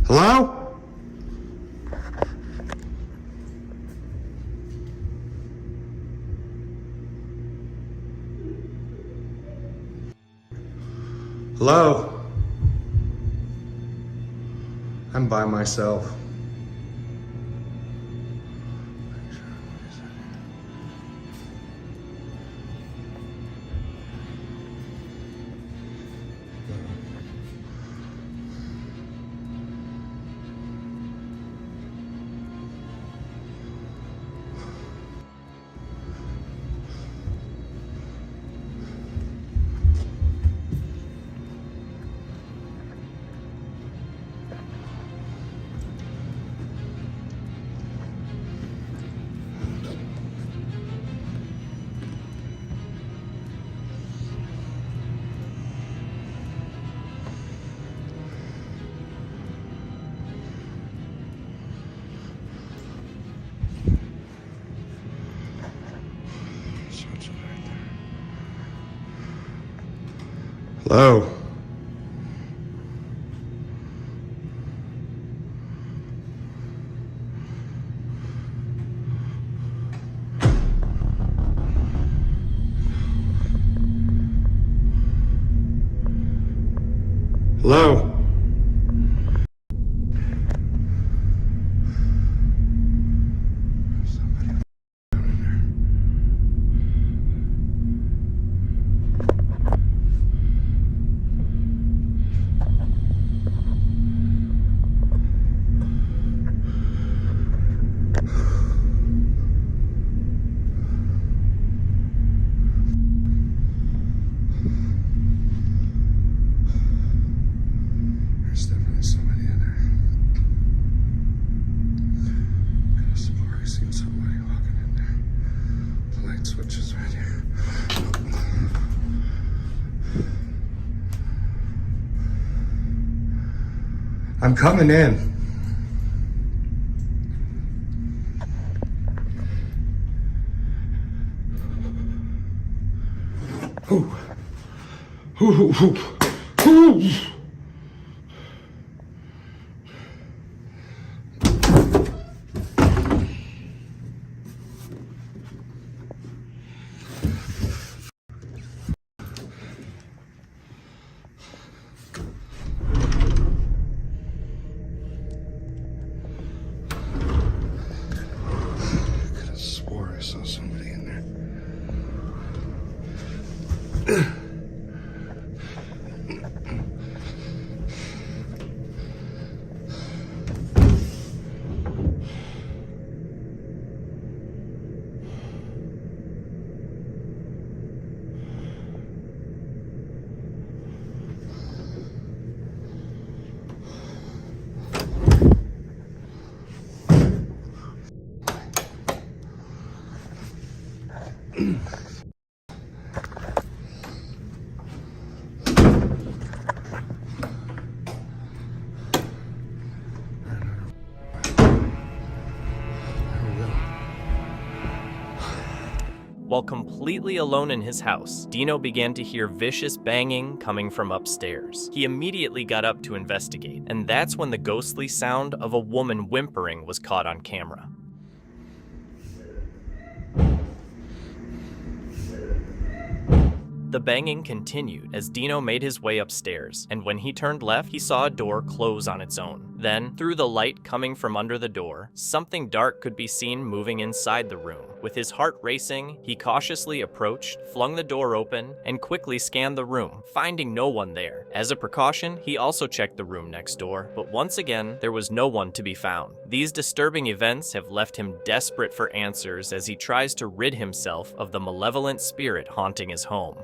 Hello? Hello? I'm by myself. Hello? Hello? There's definitely somebody in there. Could have sworn I seen somebody walking in there. The light switch is right here. I'm coming in. Ooh. Ooh, ooh, ooh. Could have swore I saw somebody in there. completely alone in his house, Dino began to hear vicious banging coming from upstairs. He immediately got up to investigate, and that's when the ghostly sound of a woman whimpering was caught on camera. The banging continued as Dino made his way upstairs, and when he turned left, he saw a door close on its own. Then, through the light coming from under the door, something dark could be seen moving inside the room. With his heart racing, he cautiously approached, flung the door open, and quickly scanned the room, finding no one there. As a precaution, he also checked the room next door, but once again, there was no one to be found. These disturbing events have left him desperate for answers as he tries to rid himself of the malevolent spirit haunting his home.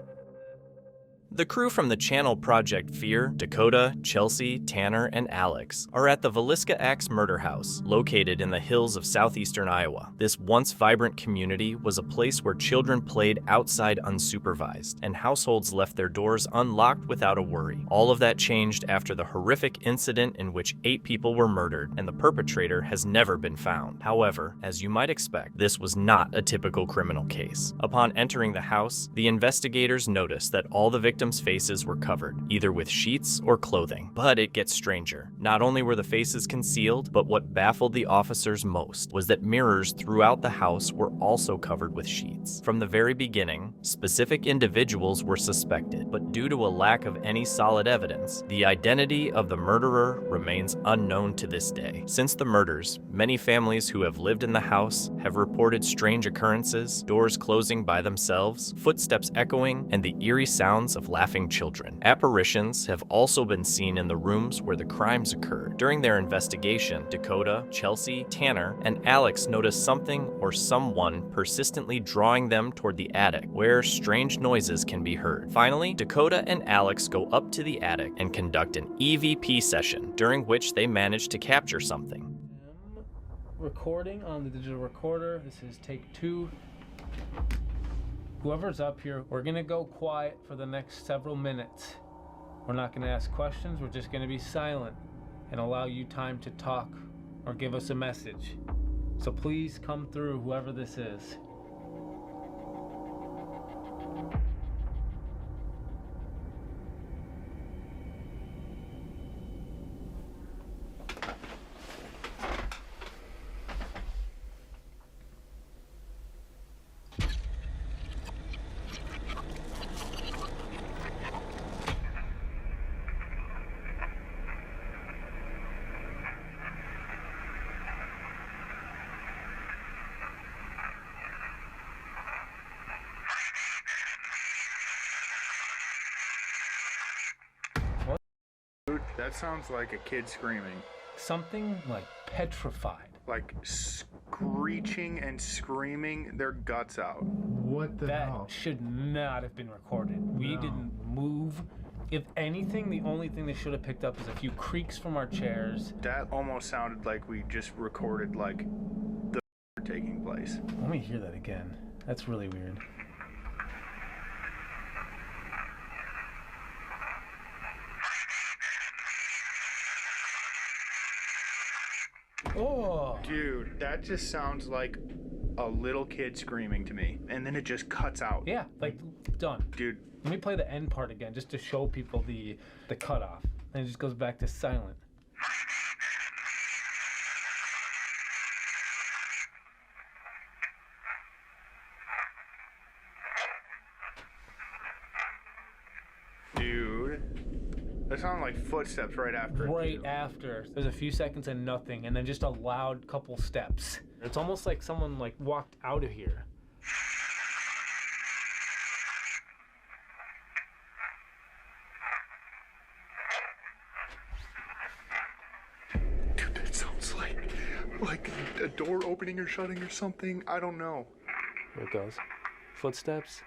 The crew from the channel Project Fear, Dakota, Chelsea, Tanner, and Alex, are at the Villisca Axe Murder House, located in the hills of southeastern Iowa. This once vibrant community was a place where children played outside unsupervised, and households left their doors unlocked without a worry. All of that changed after the horrific incident in which 8 people were murdered, and the perpetrator has never been found. However, as you might expect, this was not a typical criminal case. Upon entering the house, the investigators noticed that all the victims' faces were covered, either with sheets or clothing. But it gets stranger. Not only were the faces concealed, but what baffled the officers most was that mirrors throughout the house were also covered with sheets. From the very beginning, specific individuals were suspected, but due to a lack of any solid evidence, the identity of the murderer remains unknown to this day. Since the murders, many families who have lived in the house have reported strange occurrences, doors closing by themselves, footsteps echoing, and the eerie sounds of laughing children. Apparitions have also been seen in the rooms where the crimes occurred. During their investigation, Dakota, Chelsea, Tanner, and Alex noticed something or someone persistently drawing them toward the attic, where strange noises can be heard. Finally, Dakota and Alex go up to the attic and conduct an EVP session, during which they manage to capture something. Recording on the digital recorder. This is take 2. Whoever's up here, we're gonna go quiet for the next several minutes. We're not gonna ask questions, we're just gonna be silent and allow you time to talk or give us a message. So please come through, whoever this is. That sounds like a kid screaming. Something like petrified. Like screeching and screaming their guts out. What the hell? That should not have been recorded. We didn't move. If anything, the only thing they should have picked up is a few creaks from our chairs. That almost sounded like we just recorded like the taking place. Let me hear that again. That's really weird. Oh, dude, that just sounds like a little kid screaming to me, and then it just cuts out. Yeah, like done. Dude, let me play the end part again just to show people the cutoff. And it just goes back to silent. That sounded like footsteps right after. Right after. There's a few seconds and nothing, and then just a loud couple steps. It's almost like someone like walked out of here. Dude, that sounds like a door opening or shutting or something. I don't know. There it goes. Footsteps.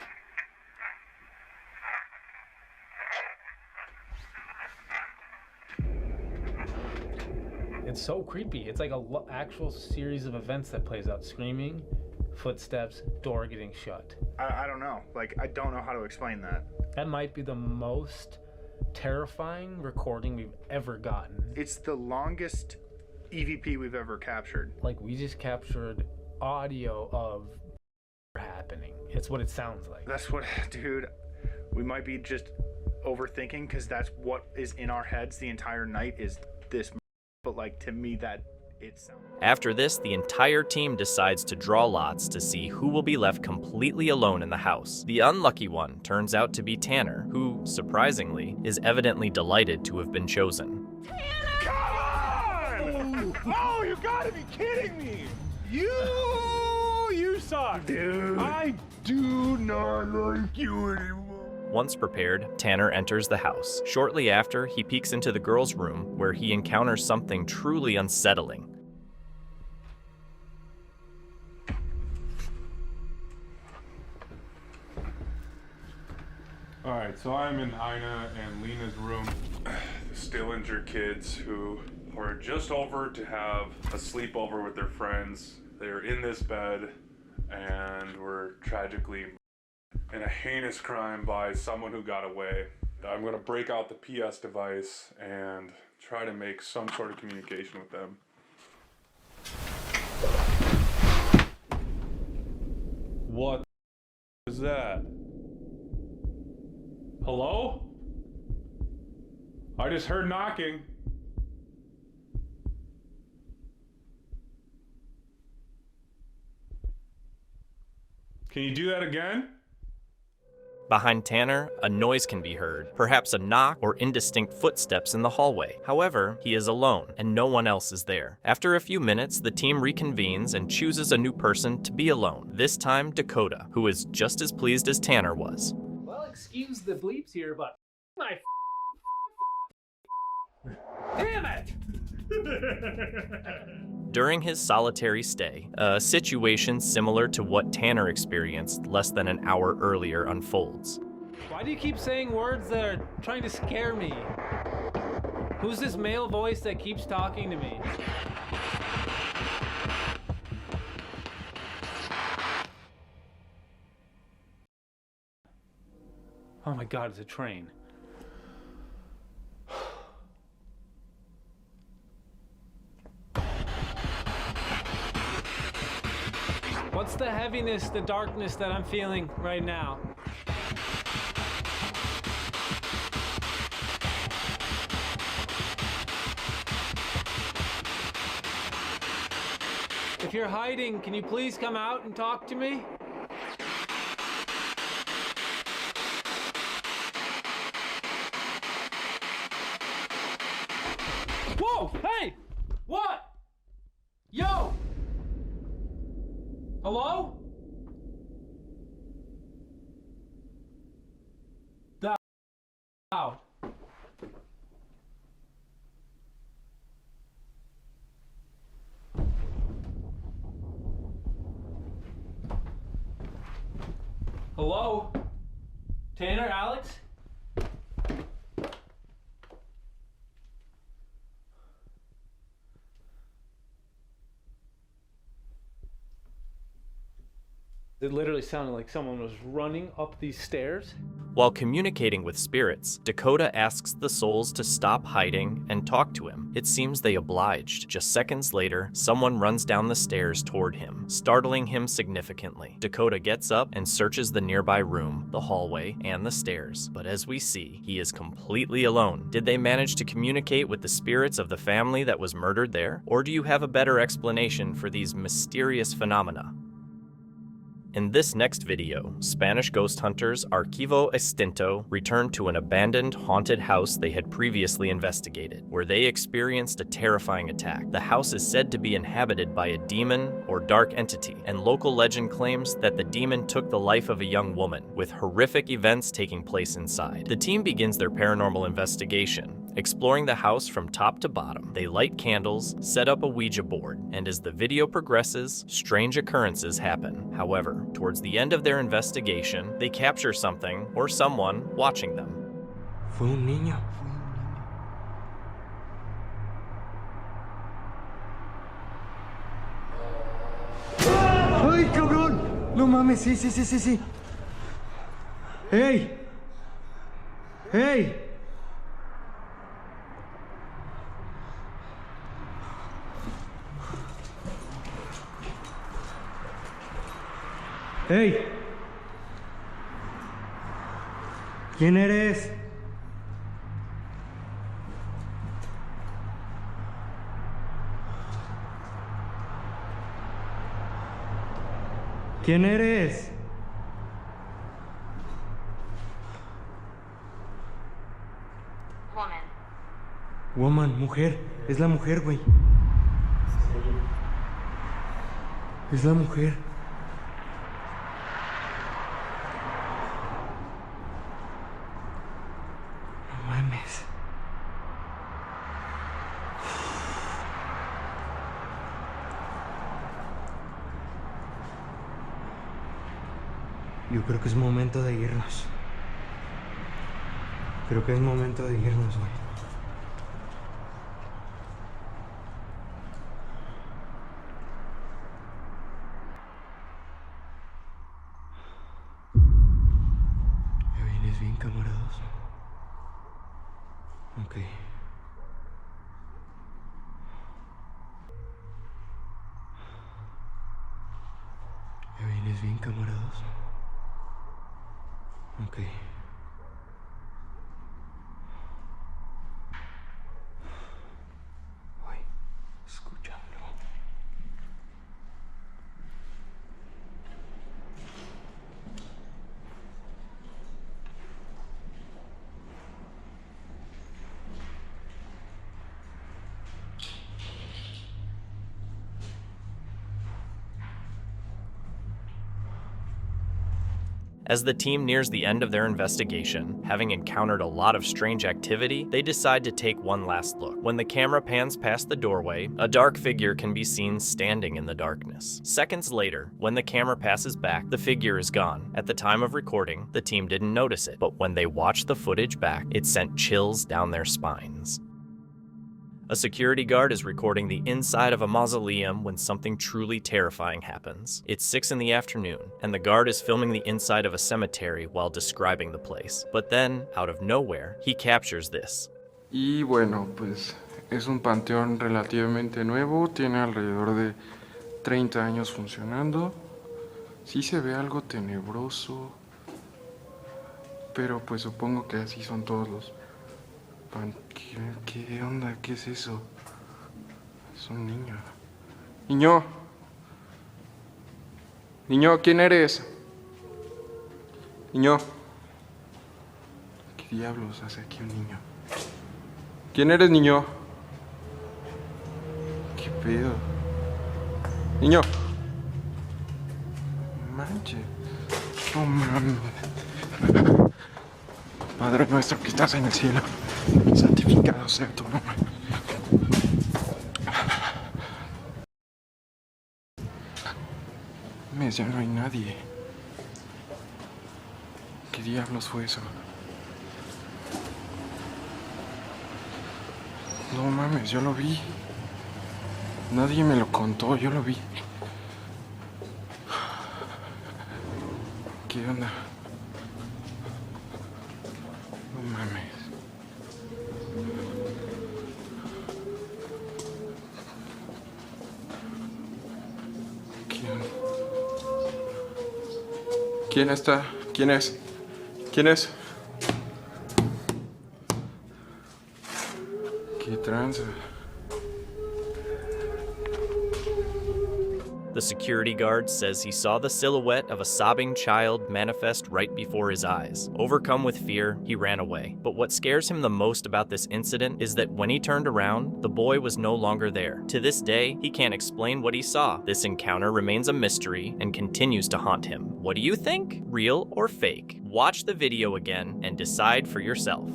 It's so creepy. It's like a actual series of events that plays out. Screaming, footsteps, door getting shut. I don't know. Like, I don't know how to explain that. That might be the most terrifying recording we've ever gotten. It's the longest EVP we've ever captured. Like, we just captured audio of happening. It's what it sounds like. That's what, dude, we might be just overthinking because that's what is in our heads the entire night is this. But like to me, that it sounds. After this, the entire team decides to draw lots to see who will be left completely alone in the house. The unlucky one turns out to be Tanner, who, surprisingly, is evidently delighted to have been chosen. Come on! Oh, you gotta be kidding me! You suck! Dude. I do not like you anymore. Once prepared, Tanner enters the house. Shortly after, he peeks into the girl's room, where he encounters something truly unsettling. Alright, so I'm in Ina and Lena's room. The still injured kids who are just over to have a sleepover with their friends. They're in this bed and were tragically in a heinous crime by someone who got away. I'm going to break out the PS device and try to make some sort of communication with them. What is that? Hello? I just heard knocking. Can you do that again? Behind Tanner, a noise can be heard, perhaps a knock or indistinct footsteps in the hallway. However, he is alone, and no one else is there. After a few minutes, the team reconvenes and chooses a new person to be alone, this time Dakota, who is just as pleased as Tanner was. Well, excuse the bleeps here, but my damn it! During his solitary stay, a situation similar to what Tanner experienced less than an hour earlier unfolds. Why do you keep saying words that are trying to scare me? Who's this male voice that keeps talking to me? Oh my God, it's a train. What's the heaviness, the darkness that I'm feeling right now? If you're hiding, can you please come out and talk to me? Whoa! Hey! What? Yo! Hello? Out. Hello? Tanner, Alex? It literally sounded like someone was running up these stairs. While communicating with spirits, Dakota asks the souls to stop hiding and talk to him. It seems they obliged. Just seconds later, someone runs down the stairs toward him, startling him significantly. Dakota gets up and searches the nearby room, the hallway, and the stairs. But as we see, he is completely alone. Did they manage to communicate with the spirits of the family that was murdered there? Or do you have a better explanation for these mysterious phenomena? In this next video, Spanish ghost hunters Archivo Extinto returned to an abandoned, haunted house they had previously investigated, where they experienced a terrifying attack. The house is said to be inhabited by a demon or dark entity, and local legend claims that the demon took the life of a young woman, with horrific events taking place inside. The team begins their paranormal investigation, exploring the house from top to bottom. They light candles, set up a Ouija board, and as the video progresses, strange occurrences happen. However, towards the end of their investigation, they capture something or someone watching them. Fue un niño. ¡Ay, cabrón! No mames, sí. ¡Hey! ¡Hey! ¡Hey! ¿Quién eres? ¿Quién eres? Woman, mujer. Es la mujer, güey. Es la mujer. No mames. Yo creo que es momento de irnos. Creo que es momento de irnos, güey. ¿Me vienes bien, camaradas? Ok. ¿Me vienes bien, camaradas? Ok. Voy, escúchalo. As the team nears the end of their investigation, having encountered a lot of strange activity, they decide to take one last look. When the camera pans past the doorway, a dark figure can be seen standing in the darkness. Seconds later, when the camera passes back, the figure is gone. At the time of recording, the team didn't notice it, but when they watched the footage back, it sent chills down their spines. A security guard is recording the inside of a mausoleum when something truly terrifying happens. It's 6 in the afternoon, and the guard is filming the inside of a cemetery while describing the place. But then, out of nowhere, he captures this. Y bueno, pues es un panteón relativamente nuevo, tiene alrededor de 30 años funcionando. Sí se ve algo tenebroso, pero pues supongo que así son todos los ¿Qué onda? ¿Qué es eso? Es un niño. Niño. Niño, ¿quién eres? Niño. ¿Qué diablos hace aquí un niño? ¿Quién eres, niño? ¿Qué pedo? Niño. Manche. No mames. Padre nuestro que estás en el cielo, santificado sea tu nombre. Ya no hay nadie. ¿Qué diablos fue eso? No mames, yo lo vi. Nadie me lo contó, yo lo vi. ¿Qué onda? No mames. ¿Quién está? ¿Quién es? ¿Quién es? ¿Qué tranza? The security guard says he saw the silhouette of a sobbing child manifest right before his eyes. Overcome with fear, he ran away. But what scares him the most about this incident is that when he turned around, the boy was no longer there. To this day, he can't explain what he saw. This encounter remains a mystery and continues to haunt him. What do you think? Real or fake? Watch the video again and decide for yourself.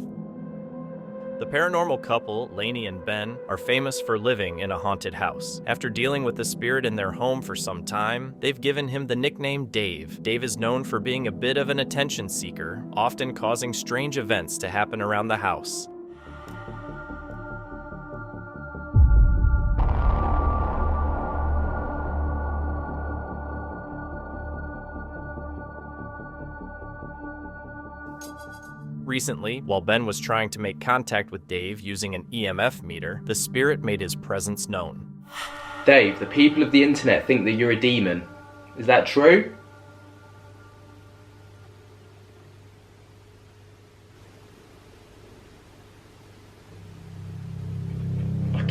The paranormal couple, Lainey and Ben, are famous for living in a haunted house. After dealing with the spirit in their home for some time, they've given him the nickname Dave. Dave is known for being a bit of an attention seeker, often causing strange events to happen around the house. Recently, while Ben was trying to make contact with Dave using an EMF meter, the spirit made his presence known. Dave, the people of the internet think that you're a demon. Is that true?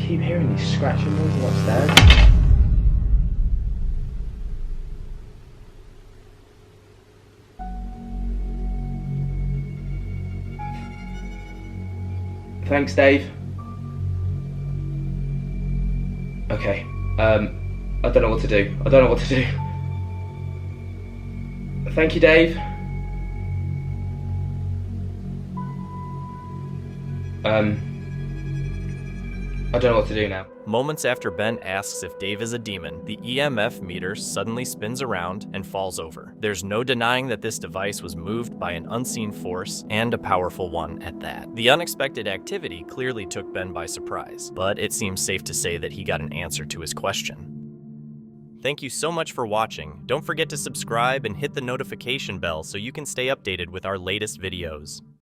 keep hearing these scratching noises upstairs. Thanks, Dave. Okay, I don't know what to do. I don't know what to do. Thank you, Dave. I don't know what to do now. Moments after Ben asks if Dave is a demon, the EMF meter suddenly spins around and falls over. There's no denying that this device was moved by an unseen force, and a powerful one at that. The unexpected activity clearly took Ben by surprise, but it seems safe to say that he got an answer to his question. Thank you so much for watching. Don't forget to subscribe and hit the notification bell so you can stay updated with our latest videos.